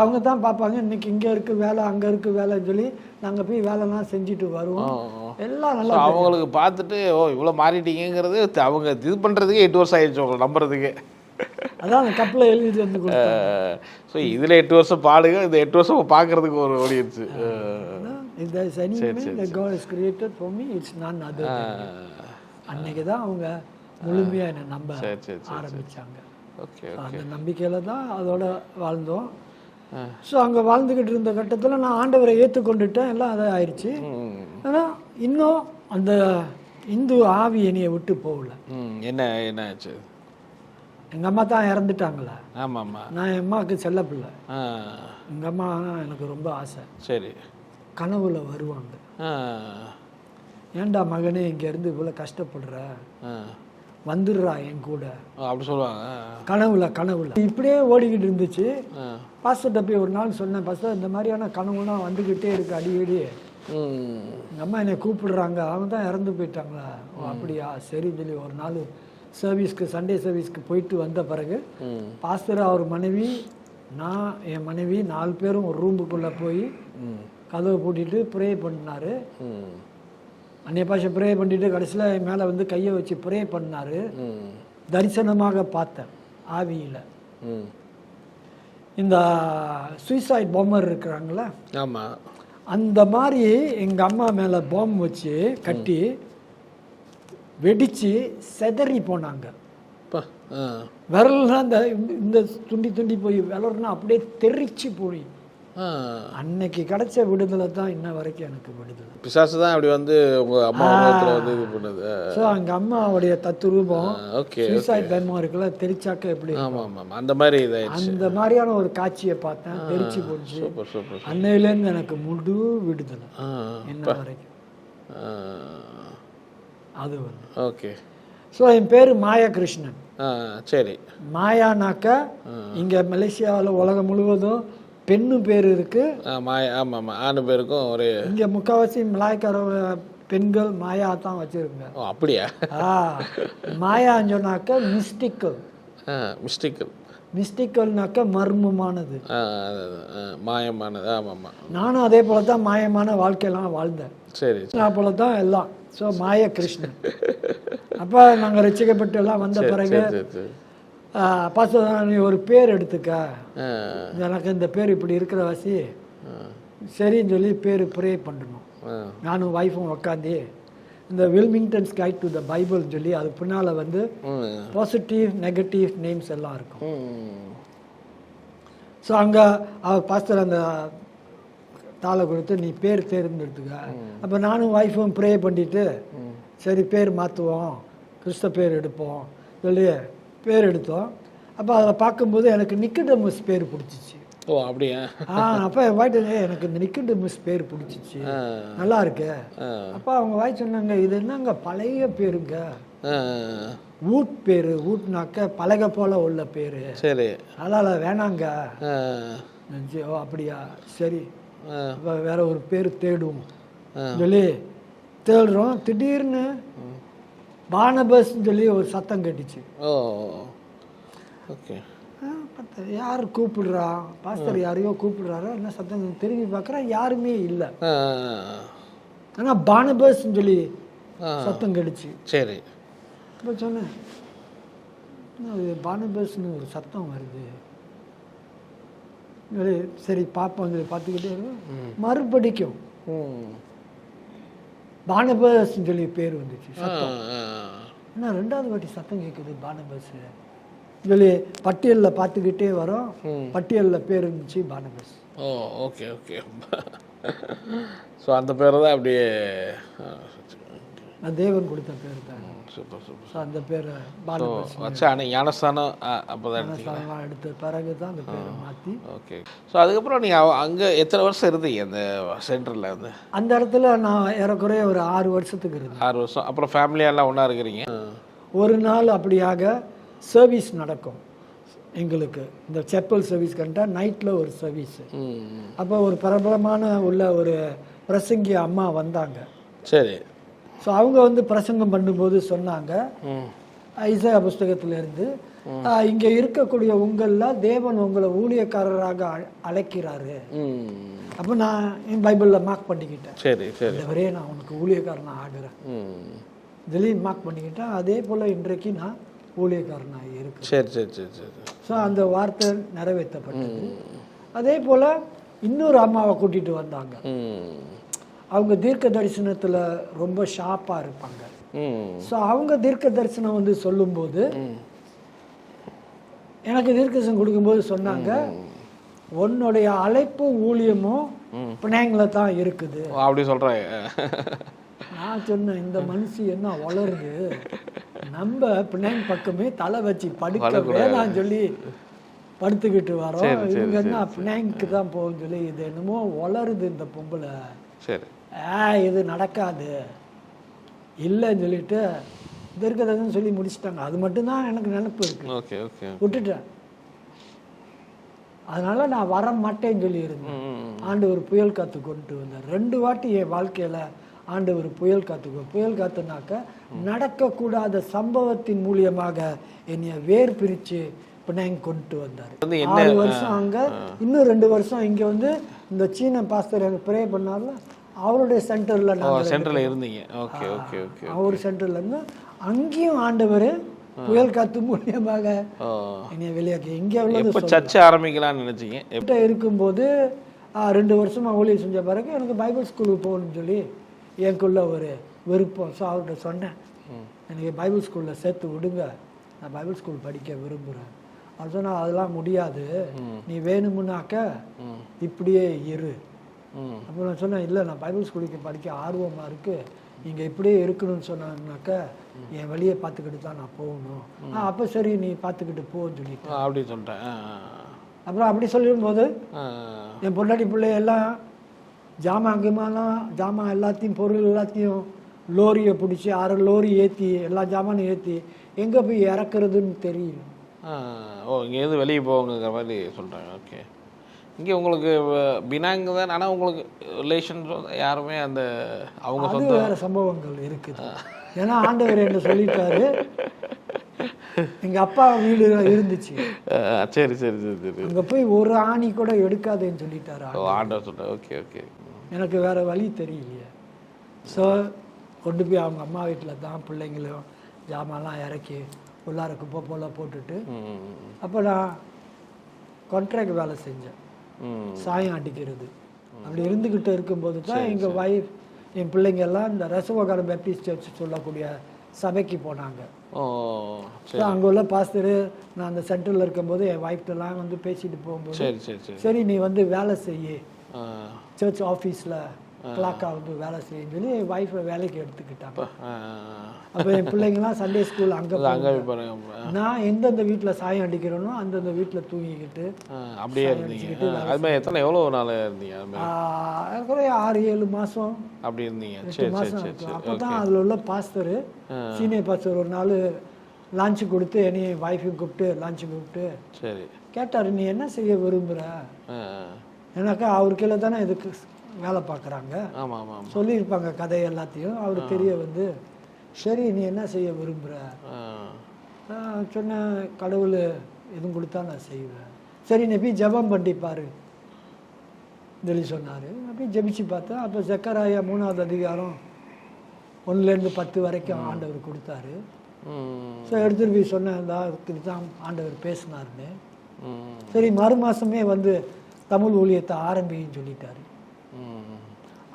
அவங்க தான் பார்ப்பாங்க, இன்னைக்கு இங்கே இருக்குது வேலை, அங்கே இருக்குது வேலைன்னு சொல்லி நாங்கள் போய் வேலைலாம் செஞ்சுட்டு வருவோம். எல்லாம் நல்லா அவங்களுக்கு பார்த்துட்டு இவ்வளோ மாறிட்டீங்கிறது அவங்க இது பண்ணுறதுக்கே 8 வருஷம் ஆயிடுச்சு உங்களை நம்புறதுக்கு. அதான் அந்த கப்பில் எழுதிட்டு வந்து கொடுத்தாங்க. ஸோ இதில் 8 வருஷம் பாடுங்க, இந்த 8 வருஷம் பார்க்கறதுக்கு ஒரு ஓடிடுச்சு. அன்னைக்கு தான் அவங்க முழுமையா என்னை நம்ப ஆரம்பிச்சாங்க. அந்த நம்பிக்கையில தான் அதோட வாழ்ந்தோம். ஸோ அங்கே வாழ்ந்துக்கிட்டு இருந்த கட்டத்தில் நான் ஆண்டவரை ஏற்றுக்கொண்டுட்டேன், எல்லாம் அதை ஆயிடுச்சு. ஆனால் இன்னும் அந்த இந்து ஆவி என்னையை விட்டு போகல. என்ன ஆச்சு? எங்கள் அம்மா தான் இறந்துட்டாங்களே. ஆமாம்மா. நான் என் அம்மாவுக்கு செல்ல பிள்ளை. எங்கள் அம்மா எனக்கு ரொம்ப ஆசை. சரி. கனவுல வருவாங்க, ஏன்டா மகனே இங்கேருந்து இவ்வளோ கஷ்டப்படுற, வந்துடுறா என் கூட அப்படி சொல்லுவாங்க. கனவுல இப்படியே ஓடிக்கிட்டு இருந்துச்சு. பாஸ்டர்கிட்ட போய் ஒரு நாள் சொன்னேன், பாஸ்டர் இந்த மாதிரியான கனவுலாம் வந்துக்கிட்டே இருக்கு அடிக்கடி. எங்கள் அம்மா என்னை கூப்பிடுறாங்க, அவங்க தான் இறந்து போயிட்டாங்களா? அப்படியா, சரின்னு சொல்லி ஒரு நாள் சர்வீஸ்க்கு, சண்டே சர்வீஸ்க்கு போயிட்டு வந்த பிறகு பாஸ்டர், அவர் மனைவி, நான், என் மனைவி 4 பேரும் ஒரு ரூமுக்குள்ளே போய் கதவை பூட்டிட்டு ப்ரே பண்ணார். அன்னைய பாஷை ப்ரே பண்ணிட்டு கடைசியில் என் மேலே வந்து கையை வச்சு ப்ரே பண்ணார். தரிசனமாக பார்த்தேன் ஆவியில். இந்த சூசைட் பாம்பர் இருக்கிறாங்களே, ஆமாம், அந்த மாதிரி எங்கள் அம்மா மேலே பாம்பு வச்சு கட்டி வெடித்து செதறி போனாங்க. விரல்லாம் இந்த துண்டி போய் விரல்னா அப்படியே தெரிச்சு போய். அன்னைக்கு கிடைச்ச விடுதலை தான் இன்ன வரைக்கும் எனக்கு விடுதலை. பிசாசு தான் அப்படி வந்து உங்க அம்மா வந்து இது பண்ணுது. ஸோ அங்கே அம்மாவுடைய தத்துரூபம் சூசைட் பயமா இருக்குல்ல, தெரிச்சாக்க எப்படி? அந்த மாதிரி அந்த மாதிரியான ஒரு காட்சியை பார்த்தேன், தெரிச்சு போச்சு. அன்னையிலேருந்து எனக்கு முழு விடுதலை இன்ன வரைக்கும். அது வந்து ஓகே. ஸோ என் பேர் மாயா கிருஷ்ணன். சரி. மாயானாக்க இங்கே மலேசியாவில் உலகம் முழுவதும் பெண்ணு பேர் இருக்கு. ஆமாம், ஆணு பேருக்கும் ஒரு இங்கே முக்கால்வாசி மலாய்க்கார பெண்கள் மாயா தான் வச்சிருங்க. அப்படியா? மாயான்னு சொன்னாக்க மிஸ்டிக்கல். மிஸ்டிக்கல்னாக்க மர்மமானது, மாயமானது. ஆமாம், நானும் அதே போல தான் மாயமான வாழ்க்கையெல்லாம் வாழ்ந்தேன். சரி, நான் போல தான் எல்லாம். ஸோ மாய கிருஷ்ணன். அப்போ நாங்கள் ரசிக்கப்பட்டு எல்லாம் வந்த பிறகு பாஸ்டர் நீ ஒரு பேர் எடுத்துக்க, எனக்கு இந்த பேர் இப்படி இருக்கிற வாசி சரின்னு சொல்லி பேர் ப்ரே பண்ணணும். நானும் ஒய்ஃபும் உட்காந்து இந்த வில்மிங்டன்ஸ் கைட் டு த பைபிள்னு சொல்லி அது பின்னால் வந்து பாசிட்டிவ் நெகட்டிவ் நேம்ஸ் எல்லாம் இருக்கும். ஸோ அங்கே பாஸ்டர் அந்த தாளை கொடுத்து நீ பேர் தேர்ந்தெடுத்துக்க. அப்போ நானும் ஒய்ஃபும் ப்ரே பண்ணிட்டு சரி பேர் மாற்றுவோம், கிறிஸ்த பேர் எடுப்போம் சொல்லி பேர் எடுத்தோம். அப்போ அதில் பார்க்கும்போது எனக்கு நிக்கடமஸ் பேர் பிடிச்சிச்சு. ஓ அப்படியா? அப்போ என் வாய்ட்டு எனக்கு இந்த நிக்கடமஸ் பேர் பிடிச்சிச்சு, நல்லா இருக்கு. அப்போ அவங்க வாய் சொன்னாங்க, இது என்னங்க பழைய பேருங்க, ஊட் பேரு, ஊட்னாக்க பலகை போல உள்ள பேரு, சரி அதனால் வேணாங்க. ஓ அப்படியா, சரி இப்போ வேற ஒரு பேர் தேடுவோம் சொல்லி தேடுறோம். திடீர்னு பானபஸ்ன்னு சொல்லி ஒரு சத்தம் கேட்டுச்சு. ஓ ஓகே. யார் கூப்பிடுறா, பாஸ்டர் யாரையோ கூப்பிடுறாரோ என்ன சத்தம், திரும்பி பார்க்குறேன் யாருமே இல்லை. ஆனால் பானபஸ்ன்னு சொல்லி சத்தம் கேட்டுச்சு. சரி இப்போ சொன்னேன், பானபஸ்ன்னு ஒரு சத்தம் வருது. சரி பார்ப்போம் சொல்லி பார்த்துக்கிட்டே இருக்கும். மறுபடிக்கும் பானபஸ்ன்னு சொல்லி பேர் வந்துச்சு சத்தம். ஏன்னா 2வது வாட்டி சத்தம் கேட்குது பானபஸ் சொல்லி பட்டியலில் பார்த்துக்கிட்டே வரோம். பட்டியலில் பேர் இருந்துச்சு பானபஸ். ஓ ஓகே ஓகே. ஸோ அந்த பேர் தான் அப்படியே தேவன் கொடுத்த பேர் தான். Super super. ஸோ அந்த பேர் பானபஸ் வச்சு ஆனால் ஞானஸ்தானம் அப்போ தான் எடுத்த பிறகு தான் அந்த பேரை மாற்றி. ஓகே. ஸோ அதுக்கப்புறம் நீங்கள் அங்கே எத்தனை வருஷம் இருந்தீங்க அந்த சென்டரில் வந்து? அந்த இடத்துல நான் ஏறக்குறைய ஒரு 6 வருஷத்துக்கு இருந்தேன். 6 வருஷம். அப்புறம் ஃபேமிலியெல்லாம் ஒன்றா இருக்கிறீங்க? ஒரு நாள் அப்படியாக சர்வீஸ் நடக்கும் எங்களுக்கு. இந்த செப்பல் சர்வீஸ் கண்டா நைட்டில் ஒரு சர்வீஸ். அப்போ ஒரு பிரபலமான உள்ள ஒரு பிரசங்கி அம்மா வந்தாங்க. சரி. ஸோ அவங்க வந்து பிரசங்கம் பண்ணும்போது சொன்னாங்க, ஐசையா புஸ்தகத்திலிருந்து, இங்கே இருக்கக்கூடிய உங்களில் தேவன் உங்களை ஊழியக்காரராக அழைக்கிறாரு. அப்போ நான் என் பைபிளில் மார்க் பண்ணிக்கிட்டேன். சரி சரி, இந்த வரையே நான் உனக்கு ஊழியக்காரனாக ஆகிறேன் இதுலேயும் மார்க் பண்ணிக்கிட்டேன். அதே போல் இன்றைக்கு நான் ஊழியக்காரனாக இருக்கு. சரி சரி சரி சரி. ஸோ அந்த வார்த்தை நிறைவேற்றப்பட்டது. அதே போல் இன்னொரு அம்மாவை கூட்டிகிட்டு வந்தாங்க. அவங்க தீர்க்க தரிசனத்தில் ரொம்ப ஷார்ப்பாக இருப்பாங்க. ஸோ அவங்க தீர்க்க தரிசனம் வந்து சொல்லும்போது, எனக்கு தீர்க்க தரிசனம் கொடுக்கும்போது சொன்னாங்க, உன்னுடைய அழைப்பு ஊழியமும் பினாங்கில் தான் இருக்குது அப்படி சொல்கிறாங்க. நான் சொன்னேன், இந்த மனுஷி என்ன வளருது, நம்ம பினாங் பக்கமே தலை வச்சு படுக்க வேணான்னு சொல்லி படுத்துக்கிட்டு வரோம். இவங்க என்ன பினாங்க்கு தான் போகுன்னு சொல்லி, இது என்னமோ வளருது இந்த பொம்பளை, சரி இது நடக்காது இல்லைன்னு சொல்லிட்டு தீர்க்கதரிசனம் சொல்லி முடிச்சுட்டாங்க. அது மட்டும்தான் எனக்கு நினைப்பு இருக்கு, விட்டுட்டேன். அதனால நான் வர மாட்டேன்னு சொல்லி இருந்தேன். ஆண்டவர் புயல் காத்து கொண்டு வந்தார். 2 வாட்டி என் வாழ்க்கையில ஆண்டவர் புயல் காத்து. புயல் காத்துனாக்க நடக்கக்கூடாத சம்பவத்தின் மூலியமாக என்னைய வேர் பிரிச்சு பினாங் கொண்டு வந்தார். 6 வருஷம் அங்க, இன்னும் 2 வருஷம் இங்க வந்து இந்த சீன பாஸ்டர் எனக்கு ப்ரே பண்ணார்ல, அவருடைய சென்டர்ல சென்டர்ல இருந்தீங்க. Okay okay okay. அவர் சென்டர்ல இருந்து அங்கேயும் ஆண்டவர் புயல் காத்து மூலியமாக என்னைய வெளியாக்கி இங்கே உள்ளது சர்ச்சை ஆரம்பிக்கலாம்னு நினைச்சீங்க. எப்ப இருக்கும்போது 2 வருஷமா ஊழியர் செஞ்ச பிறகு எனக்கு பைபிள் ஸ்கூலுக்கு போகணும்னு சொல்லி எனக்குள்ள ஒரு விருப்பம். ஸோ அவர்கிட்ட சொன்னேன், எனக்கு பைபிள் ஸ்கூலில் சேர்த்து விடுங்க, நான் பைபிள் ஸ்கூல் படிக்க விரும்புகிறேன். அவர் சொன்னால் அதெல்லாம் முடியாது, நீ வேணுமுன்னாக்க இப்படியே இரு. அப்போ நான் சொன்னேன், இல்லை நான் பைபிள் ஸ்கூலுக்கு படிக்க ஆர்வமாக இருக்குது, நீங்கள் இப்படியே இருக்கணும்னு சொன்னாங்கனாக்க என் வழியை பார்த்துக்கிட்டு தான் நான் போகணும். அப்போ சரி நீ பார்த்துக்கிட்டு போன்னு சொல்லிட்டு அப்படி சொல்லிட்டேன். அப்புறம் அப்படி சொல்லும்போது என் பொண்டாட்டி பிள்ளையெல்லாம் ஜாமான் எல்லாத்தையும் பொருள் எல்லாத்தையும் லோரியை பிடிச்சி 6 லோரி ஏற்றி எல்லா ஜாமானும் ஏற்றி எங்கே போய் இறக்குறதுன்னு தெரியல. ஓ இங்கேருந்து வெளியே போங்கிற மாதிரி சொல்கிறாங்க. ஓகே. இங்கே உங்களுக்கு பினாங் தான், ஆனால் உங்களுக்கு ரிலேஷன் யாருமே அந்த அவங்க சொந்த வேறு சம்பவங்கள் இருக்குது. ஏன்னா ஆண்டவர் என்ன சொல்லிட்டாரு, எங்கள் அப்பா வீடு இருந்துச்சு. சரி சரி சரி சரி. அங்கே போய் ஒரு ஆணி கூட எடுக்காதேன்னு சொல்லிட்டாரு ஆண்டவர் சொல்லிட்டார். Okay okay. எனக்கு வேறு வழி தெரியலையே. ஸோ கொண்டு போய் அவங்க அம்மா வீட்டில் தான் பிள்ளைங்களும் ஜாமான்லாம் இறக்கி உள்ளார குப்பை போல போட்டுட்டு, அப்போ நான் கான்ட்ராக்ட் வேலை செஞ்சேன், சாயம் அடிக்கிறது. அப்படி இருந்துக்கிட்டு இருக்கும்போது தான் எங்கள் ஒய்ஃப் என் பிள்ளைங்க எல்லாம் இந்த ரசவகாரம் பேப்டிஸ்ட் சர்ச் சொல்லக்கூடிய சபைக்கு போனாங்க. அங்கே உள்ள பாஸ்டர் நான் அந்த சென்டரில் இருக்கும்போது என் ஒய்ஃப்டெல்லாம் வந்து பேசிட்டு போகும்போது, சரி நீ வந்து வேலை செய்ய சர்ச் ஆஃபீஸில் கிளாக்காக வந்து வேலை செய்யணும்னு சொல்லி என் ஒய்ஃபை வேலைக்கு எடுத்துக்கிட்டாங்க. அப்போ என் பிள்ளைங்களாம் சண்டே ஸ்கூல் அங்கே நான் எந்தெந்த வீட்டில் சாயம் அடிக்கிறேனோ அந்தந்த வீட்டில் தூங்கிக்கிட்டு அப்படியே இருந்தீங்க. அது மாதிரி எத்தனை எவ்வளோ நாள் இருந்தீங்க? குறைய 6-7 மாதம் அப்படி இருந்தீங்க. 8 மாதம். அப்போ தான் அதில் உள்ள பாஸ்டர், சீனியர் பாஸ்டர் ஒரு நாள் லஞ்சு கொடுத்து என்னையும் ஒய்ஃபையும் கூப்பிட்டு லஞ்சு கூப்பிட்டு சரி கேட்டார், நீ என்ன செய்ய விரும்புகிற? ஏன்னாக்கா அவர் கீழே தானே இதுக்கு வேலை பார்க்குறாங்க. சொல்லியிருப்பாங்க கதை எல்லாத்தையும். அவர் தெரிய வந்து சரி நீ என்ன செய்ய விரும்புகிற? சொன்ன கடவுள் எதுவும் கொடுத்தா நான் செய்வேன். சரி நீ போய் ஜெபம் பண்ணிப்பாரு சொல்லி சொன்னார். அப்படி ஜெபிச்சு பார்த்தேன். அப்போ ஜக்கராயா 3வது அதிகாரம் 1-10 வரைக்கும் ஆண்டவர் கொடுத்தாரு. ஸோ எடுத்துகிட்டு போய் சொன்னேன், தான் ஆண்டவர் பேசினார்னு. சரி மறு மாதமே வந்து தமிழ் ஊழியத்தை ஆரம்பின்னு சொல்லிட்டாரு.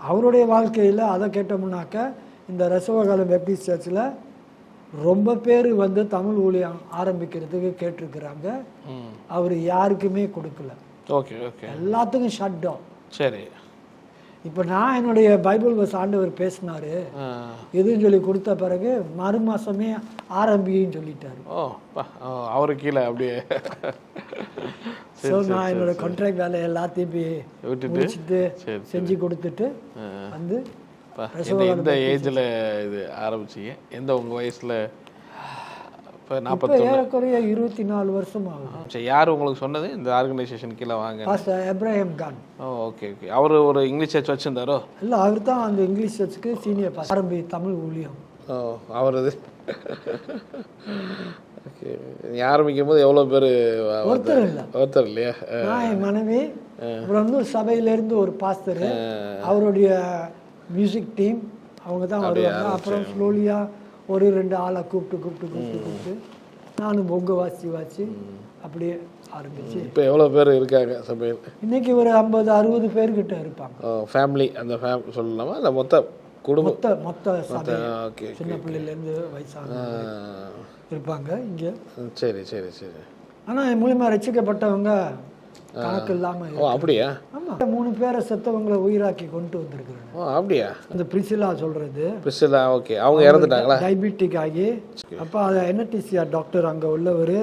அவருடைய வாழ்க்கையில் அதை கேட்டோம்னாக்க இந்த ரசவகாலம் பேப்டிஸ்ட் சர்ச்சில் ரொம்ப பேர் வந்து தமிழ் ஊழியம் ஆரம்பிக்கிறதுக்கு கேட்டிருக்கிறாங்க. அவர் யாருக்குமே கொடுக்கல. ஓகே ஓகே, எல்லாத்துக்கும் ஷட் டவுன். சரி, இப்போ நான் என்னுடைய பைபிள் வர்ஸ் ஆண்டவர் பேசினாரு எதுன்னு சொல்லி கொடுத்த பிறகு மறு மாதமே ஆரம்பின்னு சொல்லிட்டாரு. அவரு கீழே அப்படியே. ஸோ நான் என்னோட கான்ட்ராக்ட் வேலை எல்லாத்தையும் போய் முடிச்சுட்டு செஞ்சு கொடுத்துட்டு வந்து. எந்த ஏஜில் இது ஆரம்பிச்சிங்க? எந்த உங்கள் வயசில்? இப்போ ஏறக்குறைய 24 வருஷம் ஆகுது. சரி, யார் உங்களுக்கு சொன்னது இந்த ஆர்கனைசேஷன் கீழே வாங்க? Pastor Ebrahim Khan. Okay okay. அவர் ஒரு இங்கிலீஷ் சர்ச் வச்சுருந்தாரோ? இல்லை, அவர் தான் அந்த இங்கிலீஷ் சர்ச்சுக்கு சீனியர் பாஸ்டர். ஆரம்பி தமிழ் ஊழியம். அவர் இது ஓகே. ஆரம்பிக்கும் போது எவ்வளோ பேர்? ஒருத்தர் இல்லையா? நான் என் மனைவி, அப்புறம் வந்து சபையிலேருந்து ஒரு பாஸ்டர், அவருடைய மியூசிக் டீம், அவங்க தான் வருவாங்க. அப்புறம் ஸ்லோலியாக ஒரு 2 ஆளை கூப்பிட்டு நானும் பொங்க வாசி அப்படியே ஆரம்பிச்சு. இப்போ எவ்வளோ பேர் இருக்காங்க சபையில்? இன்னைக்கு ஒரு 50-60 பேர்கிட்ட இருப்பாங்க. ஃபேமிலி அந்த சொல்லலாமா? இல்லை மொத்த குடும்பம்? மொத்த சபை, சின்ன பிள்ளைலேருந்து வயசான இருப்பாங்க இங்கே. சரி சரி சரி. ஆனால் என் மூலியமாக ரசிக்கப்பட்டவங்க கணக்கு இல்லாமல். அப்படியா? ஆமாம், 3 பேரை செத்தவங்களை உயிராக்கி கொண்டு வந்திருக்கிறேன். அப்படியா? அந்த பிரிசிலா சொல்றது. Priscilla, okay. அவங்க இறந்துட்டாங்களா? டயபெட்டிக் ஆகி. அப்போ அதை NTCR டாக்டர் அங்கே உள்ளவர்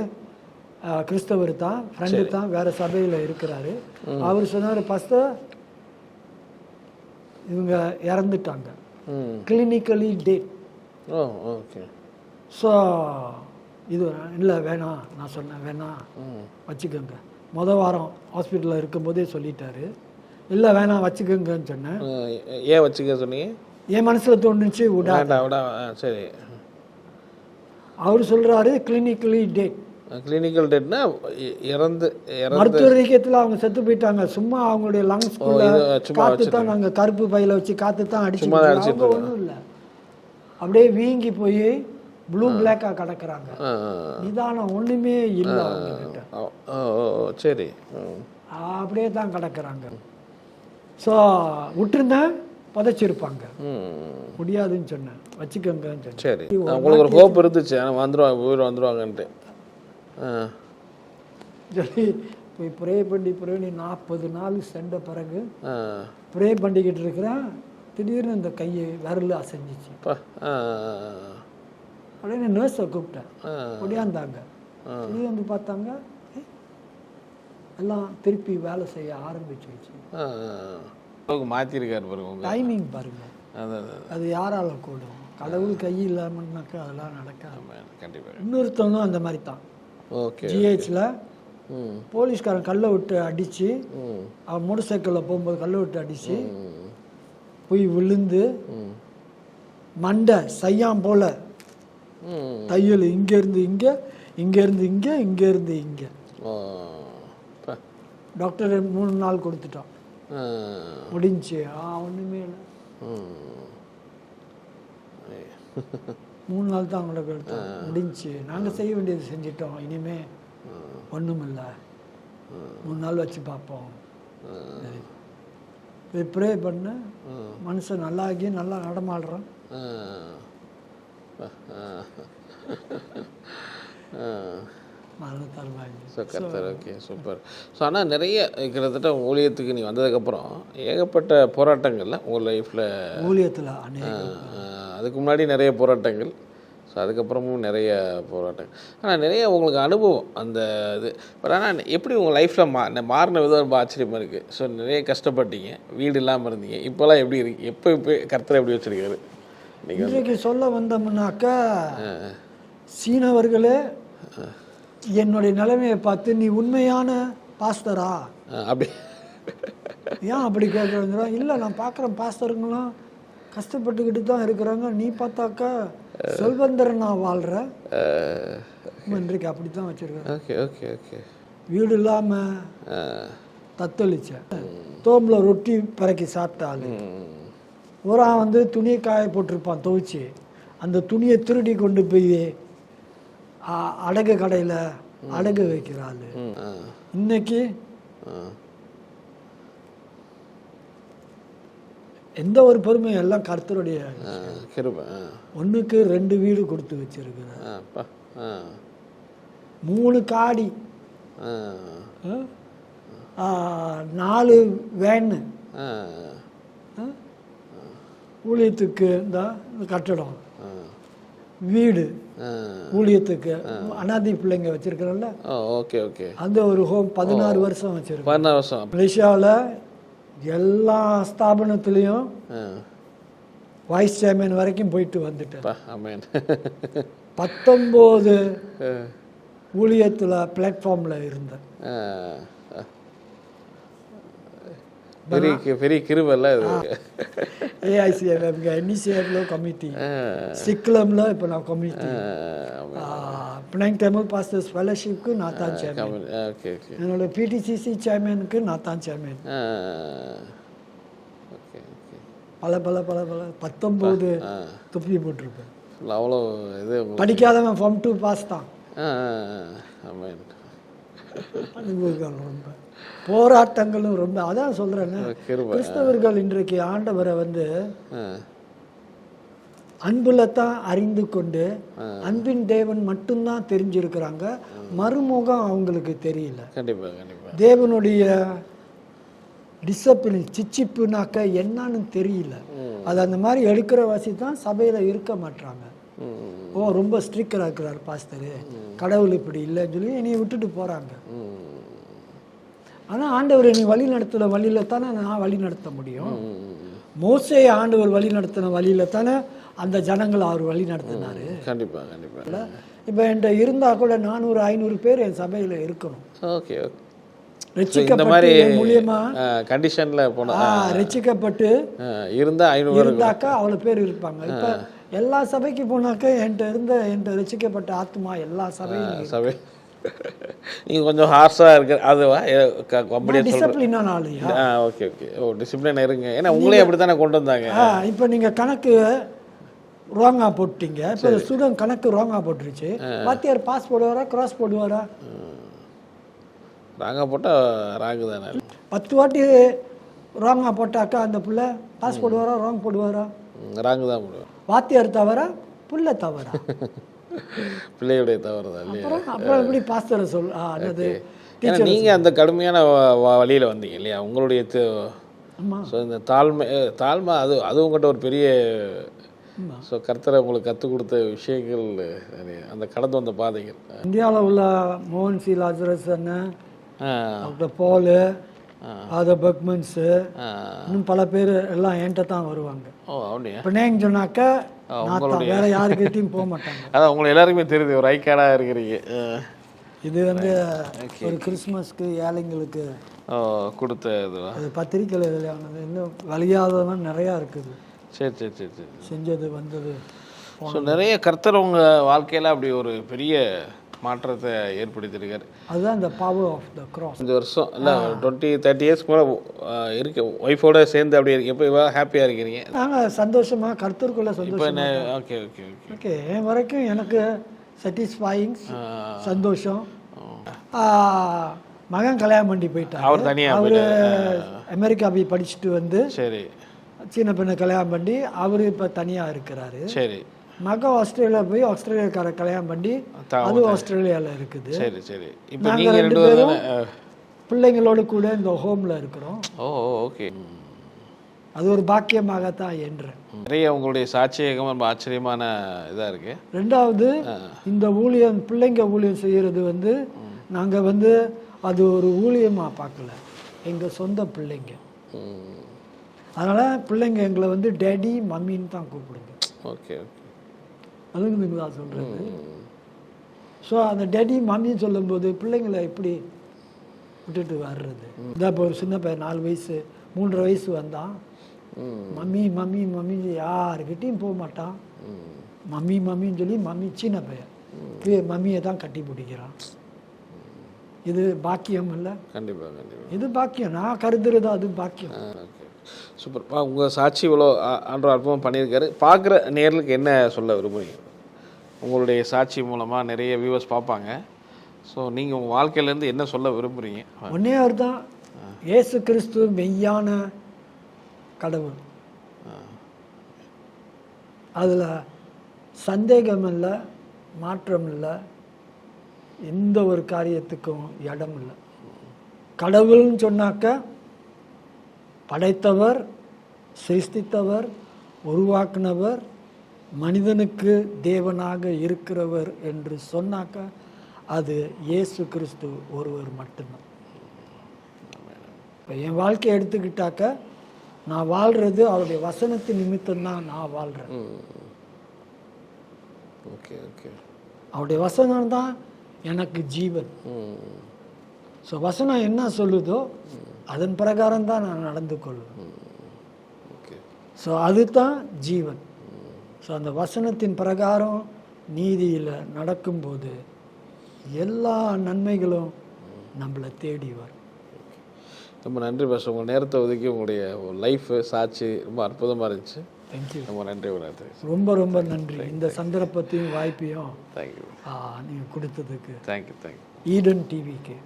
கிறிஸ்தவர் தான், ஃப்ரெண்டு தான், வேற சபையில் இருக்கிறாரு. அவர் சொன்னார், பாஸ்டர் இவங்க இறந்துட்டாங்க, கிளினிக்கலி டெட். ஓகே. ஸோ இது இல்லை வேணாம். நான் சொன்னேன் வேணாம் வச்சுக்கோங்க. வாரம் ஹாஸ்பிட்டலில் இருக்கும்போதே சொல்லிட்டாரு. இல்லை வேணாம் வச்சுக்கோங்கன்னு சொன்னேன். ஏன் வச்சுக்க சொன்னீங்க? என் மனசில் தோணுச்சு விடா. சரி. அவர் சொல்கிறாரு கிளினிக்கலி டெட். கிளினிக்கல் டெட்னா இறந்து மருத்துவ ரீதியத்தில் அவங்க செத்து போயிட்டாங்க. சும்மா அவங்களுடைய லங்ஸ்குள்ள காற்று தான், நாங்கள் கருப்பு பையில வச்சு காற்று தான் அடிச்சு, ஒன்றும் இல்லை. அப்படியே வீங்கி போய் ப்ளூ பிளாக்காக கிடக்குறாங்க. நிதானம் ஒன்றுமே இல்லை அவங்கக்கிட்ட. சரி, அப்படியே தான் கிடக்குறாங்க. ஸோ விட்டுருந்தேன் புதைச்சிருப்பாங்க. முடியாதுன்னு சொன்னேன், வச்சுக்கோங்கன்னு சொன்னேன். சரி, உங்களுக்கு ஒரு ஹோப் இருந்துச்சு, ஆனால் வந்துடுவாங்க, உயிர் வந்துடுவாங்கன்ட்டு சொல்லி போய் ப்ரே பண்ணி 40 நாள் சென்ற பிறகு ப்ரே பண்ணிக்கிட்டு இருக்கிறேன். திடீர்னு இந்த கையை விரல் அசைஞ்சிச்சு. உடனே நர்ஸை கூப்பிட்டேன், ஒடியாந்தாங்க. இது வந்து பார்த்தாங்க, எல்லாம் திருப்பி வேலை செய்ய ஆரம்பிச்சிருச்சு. மாற்றிருக்காரு பாருங்க, டைமிங் பாருங்க. அது யாரால கூடும்? கடவுள் கை இல்லாமன்னாக்கா அதெல்லாம் நடக்காது. கண்டிப்பாக. இன்னொருத்தவங்க அந்த மாதிரி தான். GHல போலீஸ்காரன் கல்லை விட்டு அடித்து, அவன் மோட்டர் சைக்கிளில் போகும்போது கல்லை விட்டு அடித்து போய் விழுந்து மண்டை சையாம் போல தையல் இங்கேருந்து இங்கே, இங்கேருந்து இங்கே, இங்கேருந்து இங்கே. டாக்டர் 3 நாள் கொடுத்துட்டான், முடிஞ்சு. ஒன்றுமே இல்லை, 3 நாள் தான் அவங்களுக்கு எடுத்தோம், முடிஞ்சு. நாங்கள் செய்ய வேண்டியது செஞ்சிட்டோம், இனிமே ஒன்றும் இல்லை, 3 நாள் வச்சு பார்ப்போம். ப்ரே பண்ண மனுஷன் நல்லாகி நல்லா நடமாடுறான். மரண தருவாய். ஸோ கர்த்தர் ஓகே சூப்பர். ஸோ ஆனால் நிறைய கிட்டத்தட்ட ஊழியத்துக்கு நீ வந்ததுக்கப்புறம் ஏகப்பட்ட போராட்டங்கள்ல உங்கள் லைஃப்பில் ஊழியத்தில் அநேக அதுக்கு முன்னாடி நிறைய போராட்டங்கள், ஸோ அதுக்கப்புறமும் நிறைய போராட்டங்கள். ஆனால் நிறைய உங்களுக்கு அனுபவம் அந்த இது. பட் ஆனால் எப்படி உங்கள் லைஃப்பில் மாறின விதம் ரொம்ப ஆச்சரியமாக இருக்குது. ஸோ நிறைய கஷ்டப்பட்டீங்க, வீடு இல்லாமல் இருந்தீங்க, இப்போல்லாம் எப்படி இருக்கு, எப்போ கர்த்தர் எப்படி வச்சுருக்காரு நீங்கள்? இன்றைக்கு சொல்ல வந்தோம்னாக்கா சீனவர்களே என்னுடைய நிலைமையை பார்த்து நீ உண்மையான பாஸ்டரா அப்படி ஏன் அப்படி கேட்குறேங்கிறா. இல்லை நான் பார்க்குறேன் பாஸ்டருங்களாம் கஷ்டப்பட்டுக்கிட்டு தான் இருக்கிறாங்க, நீ பார்த்தாக்கா செல்வந்தரன் நான் வாழ்கிறேன். இன்றைக்கு அப்படி தான் வச்சுருக்கேன். Okay okay okay. வீடு இல்லாமல் தத்தளிச்சேன். தோம்பில் ரொட்டி பிறக்கி சாப்பிட்டாலும் ஒரு துணியை காய போட்டிருப்பான் துவைச்சி, அந்த துணியை திருடி கொண்டு போய் அடகு கடையில் அடகு வைக்கிறாள். இன்னைக்கு எந்த ஒரு பெருமையும் எல்லாம் கர்த்தருடைய கிருபை. 1க்கு 2 வீடு கொடுத்து வச்சிருக்கிறேன், 3 காடி, 4 வேனு, ஊழியத்துக்கு இந்த கட்டடம், வீடு, ஊழியத்துக்கு அனாதை பிள்ளைங்க வச்சிருக்கிறோம்ல. Okay okay. அந்த ஒரு ஹோம் 16 வருஷம் வச்சிருக்கேன். 16 வருஷம். மலேசியாவில் எல்லா ஸ்தாபனத்துலேயும் வைஸ் சேர்மன் வரைக்கும் போயிட்டு வந்துட்டேன். 19 ஊழியத்தில் பிளாட்ஃபார்மில் இருந்தேன். பெரிய கிருபல்ல இது. ஏஐசிஎஃப் என்இசிஎஃப்ல கமிட்டி, சிக்லம்ல இப்போ நான் கமிட்டி, பினாங் தமிழ் பாஸ்டர்ஸ் ஃபெலோஷிப்க்கு நான் தான் சேர்மன், என்னோட பிடிசிசி சேர்மனுக்கு நான் தான் சேர்மன். பல பல பல பல 19 தொப்பி போட்டிருப்பேன். அவ்வளோ இது படிக்காதவன் ஃபார்ம் 2 பாஸ் தான். அனுபவங்கள் ரொம்ப, போராட்டங்களும் ரொம்ப. அதான் சொல்றேன்னு, கிறிஸ்தவர்கள் இன்றைக்கு ஆண்டவரை அன்புல தான் அறிந்து கொண்டு அன்பின் தேவன் மட்டும்தான் தெரிஞ்சிருக்கிறாங்க, மறுமுகம் அவங்களுக்கு தெரியல. தேவனுடைய டிசிப்ளின் சிச்சிப்புனாக்க என்னன்னு தெரியல. அது அந்த மாதிரி எடுக்கிற வாசி தான் சபையில இருக்க மாட்டாங்க. ஓ ரொம்ப ஸ்ட்ரிக்டா இருக்கிறார் பாஸ்டரு, கடவுள் இப்படி இல்லைன்னு சொல்லி என்னை விட்டுட்டு போறாங்க. ஆனா ஆண்டவர் என்னை வழி நடத்துற வழியில தானே நான் வழி நடத்த முடியும். மோசே ஆண்டவர் வழி நடத்தின வழியில தானே அந்த ஜனங்களை அவர் வழி நடத்தினாரு. கண்டிப்பா கண்டிப்பா. இப்ப என்கிட்ட இருந்தா கூட 400-500 பேர் என் சபையில இருக்கணும். ஓகே. ரட்சிக்கப்பட்டு மூலியமா கண்டிஷன்ல போனா ரட்சிக்கப்பட்டு இருந்தா 500 இருந்தாக்கா அவ்வளவு பேர் இருப்பாங்க. இப்ப எல்லா சபைக்கு போனாக்க என்கிட்ட ரட்சிக்கப்பட்ட ஆத்மா எல்லா சபையும் சபை. நீங்க கொஞ்சம் ஹார்ஷா இருக்கு அதுவா அப்படியே டிசிப்ளினான ஆளுயா. Okay okay. ஓ டிசிப்ளினா இருங்க. ஏன்னா உங்களே அப்படி தானே கொண்டு வந்தாங்க. இப்போ நீங்க கணக்கு ராங்கா போட்டீங்க. இப்போ ஸ்டூடெண்ட் கணக்கு ராங்கா போட்டுருச்சு. வாத்தியார் பாஸ் போடுவாரா கிராஸ் போடுவாரா? ராங்கா போட்டா ராங்கு தானே. 10 வாட்டி ராங்கா போட்டாக்கா அந்த பிள்ளை பாஸ் போடுவாரா ராங் போடுவாரா? ராங்கு தான் போடுவார். வாத்தியார் தவறா புள்ள தவறா? பிள்ளையுடைய தவறு தான் இல்லையா? அப்புறம் எப்படி பாஸ்டரை சொல். நீங்க அந்த கடுமையான வழியில வந்தீங்க இல்லையா? உங்களுடைய இந்த தாழ்மை அது உங்கள்கிட்ட ஒரு பெரிய ஸோ கர்த்தரை உங்களுக்கு கற்றுக் கொடுத்த விஷயங்கள், அந்த கடந்து வந்த பாதைகள். இந்தியாவில் உள்ள மோகன் சி லாசரஸ் அண்ணன், டாக்டர் பாலு, பக்மன்ஸு, இன்னும் பல பேர் எல்லாம் என்கிட்ட தான் வருவாங்க. இப்போ நீங்கள் சொன்னாக்கா வேற யாருக்கிட்டையும் போக மாட்டாங்க. அதான் உங்களுக்கு எல்லாருக்குமே தெரியுது, ஒரு ஐக்காடாக இருக்கிறீங்க. இது ஒரு கிறிஸ்மஸ்க்கு ஏழைங்களுக்கு கொடுத்த இதுவா? அது பத்திரிக்கையில் வெளியானது. இன்னும் வழியாததான் நிறையா இருக்குது. சரி சரி சரி சரி. செஞ்சது வந்தது. ஸோ நிறைய கர்த்தர் உங்கள் வாழ்க்கையில் அப்படி ஒரு பெரிய மாற்றத்தை ஏற்படுத்தியிருக்காரு. அதுதான் இந்த பவர் ஆஃப் த கிராஸ். 5 வருஷம் இல்லை 20-30 இயர்ஸ் கூட இருக்கு ஒய்ஃபோட சேர்ந்து அப்படி இருக்கு. இப்போ இவ்வளோ ஹாப்பியாக இருக்கிறீங்க? நாங்கள் சந்தோஷமாக கர்த்தருக்குள்ள சந்தோஷம். Okay okay okay okay. என் வரைக்கும் எனக்கு சாட்டிஸ்ஃபையிங் சந்தோஷம். மகன் கல்யாணம் பண்ணி போயிட்டார். அவர் தனியாக அவர் அமெரிக்கா போய் படிச்சுட்டு வந்து சரி சின்ன பெண்ணை கல்யாணம் பண்ணி அவர் இப்போ தனியாக இருக்கிறாரு. சரி. மக ஆஸ்திரேலியா போய் ஆஸ்திரேலியாக்கார கல்யாணம் பண்ணி அதுவும் ஆஸ்திரேலியாவில் இருக்குது. சரி சரி. இப்போ நாங்கள் நீங்கள் 2 பேரும் பிள்ளைங்களோடு கூட இந்த ஹோமில் இருக்கிறோம். ஓ ஓகே. அது ஒரு பாக்கியமாகத்தான் என்றேன். நிறைய உங்களுடைய சாட்சியகம் ரொம்ப ஆச்சரியமான இதாக இருக்குது. 2வது இந்த ஊழியம் பிள்ளைங்க ஊழியம் செய்கிறது நாங்கள் அது ஒரு ஊழியமாக பார்க்கல, எங்கள் சொந்த பிள்ளைங்க. அதனால் பிள்ளைங்க எங்களை டேடி மம்மின்னு தான் கூப்பிடுங்க. Okay okay. அதுக்கு தான் சொல்கிறது. ஸோ அந்த டேடி மம்மின்னு சொல்லும்போது பிள்ளைங்களை எப்படி விட்டுட்டு வர்றது? இதான் இப்போ ஒரு சின்ன பையன் 4 வயசு 3.5 வயசு வந்தான். மம்மி மம்மி மம்மி யாருக்கிட்டையும் போக மாட்டான். மம்மி மம்மின்னு சொல்லி மம்மி சின்ன பையன் மம்மியை தான் கட்டி பிடிக்கிறான். இது பாக்கியம் இல்லை? கண்டிப்பாக கண்டிப்பாக இது பாக்கியம். நான் கருதுறது அது பாக்கியம். ஓகே சூப்பர்ப்பா. உங்கள் சாட்சி இவ்வளோ ஆண்டவர் அற்புதம் பண்ணியிருக்காரு. பார்க்குற நேர்களுக்கு என்ன சொல்ல விரும்புகிறீங்க? உங்களுடைய சாட்சி மூலமாக நிறைய வியூவர்ஸ் பார்ப்பாங்க. ஸோ நீங்கள் உங்கள் வாழ்க்கையிலேருந்து என்ன சொல்ல விரும்புகிறீங்க? ஒன்னே அவர் தான், இயேசு கிறிஸ்து மெய்யான கடவுள். அதில் சந்தேகம் இல்லை, மாற்றம் இல்லை, எந்த ஒரு காரியத்துக்கும் இடம் இல்லை. கடவுள்னு சொன்னாக்க படைத்தவர், சிருஷ்டித்தவர், உருவாக்குனவர், மனிதனுக்கு தேவனாக இருக்கிறவர் என்று சொன்னாக்க அது இயேசு கிறிஸ்து ஒருவர் மட்டும்தான். இப்போ என் வாழ்க்கையை எடுத்துக்கிட்டாக்க நான் வாழ்கிறது அவருடைய வசனத்தின் நிமித்தம்தான் நான் வாழ்கிறேன். Okay okay. அவருடைய வசனம் தான் எனக்கு ஜீவன். ஸோ வசனம் என்ன சொல்லுதோ அதன் பிரகாரம் தான் நான் நடந்து கொள்வேன். ஓகே. ஸோ அதுதான் ஜீவன். ஸோ அந்த வசனத்தின் பிரகாரம் நீதியில் நடக்கும்போது எல்லா நன்மைகளும் நம்மளை தேடி வரும். ரொம்ப நன்றி பாஸ். உங்கள் நேரத்தை ஒதுக்கி உங்களுடைய லைஃபு சாட்சி ரொம்ப அற்புதமாக இருந்துச்சு. தேங்க்யூ. ரொம்ப நன்றி. ரொம்ப ரொம்ப நன்றி. இந்த சந்தர்ப்பத்தையும் வாய்ப்பையும் தேங்க்யூ நீங்கள் கொடுத்ததுக்கு தேங்க்யூ தேங்க்யூ. ஈடன் டிவிக்கு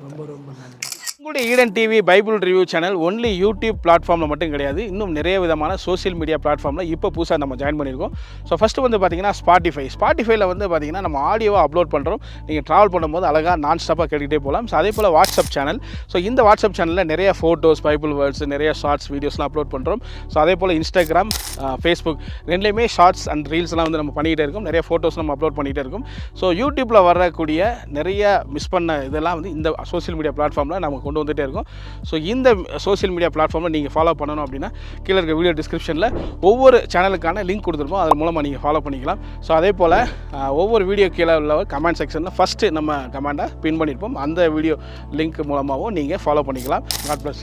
ரொம்ப ரொம்ப நன்றி. உங்களுடைய Eden TV Bible review channel only YouTube பிளாட்ஃபார்மில் மட்டும் கிடையாது, இன்னும் நிறைய விதமான சோஷியல் மீடியா பிளாட்ஃபார்மில் இப்போ புதுசாக நம்ம ஜாயின் பண்ணியிருக்கோம். ஸோ ஃபஸ்ட்டு பார்த்தீங்கன்னா ஸ்பாட்டிஃபைல பார்த்தீங்கன்னா நம்ம ஆடியோவை அப்லோட் பண்ணுறோம். நீங்கள் ட்ராவல் பண்ணும்போது அழகாக நான் ஸ்டாப்பாக கேட்டுக்கிட்டே போகலாம். ஸோ அதே போல் வாட்ஸ்அப் சேனல். ஸோ இந்த வாட்ஸ்அப் சேனலில் நிறைய ஃபோட்டோஸ், பைபிள் வேர்ட்ஸ், நிறைய ஷார்ட்ஸ் வீடியோஸ்லாம் அப்லோட் பண்ணுறோம். ஸோ அதே போல் இன்ஸ்டாகிராம், ஃபேஸ்புக் ரெண்டுலேயுமே ஷார்ட்ஸ் அண்ட் ரீல்ஸ்லாம் நம்ம பண்ணிகிட்டே இருக்கோம். நிறைய ஃபோட்டோஸ் நம்ம அப்லோட் பண்ணிகிட்டே இருக்கோம். ஸோ யூடியூப்பில் வரக்கூடிய நிறைய மிஸ் பண்ண இதெல்லாம் இந்த சோஷியல் மீடியா பிளாட்ஃபார்மில் நம்ம கொண்டு வந்துகிட்டே இருக்கோம். ஸோ இந்த சோஷியல் மீடியா பிளாட்ஃபார்மில் நீங்கள் ஃபாலோ பண்ணணும் அப்படின்னா கீழே இருக்க வீடியோ டிஸ்கிரிப்ஷனில் ஒவ்வொரு சேனலுக்கான லிங்க் கொடுத்துருப்போம். அதன் மூலமாக நீங்கள் ஃபாலோ பண்ணிக்கலாம். ஸோ அதே போல் ஒவ்வொரு வீடியோ கீழே உள்ள கமெண்ட் செக்ஷனில் ஃபஸ்ட்டு நம்ம கமெண்ட்டை பின் பண்ணியிருப்போம். அந்த வீடியோ லிங்க் மூலமாகவும் நீங்கள் ஃபாலோ பண்ணிக்கலாம். காட் பிளஸ்.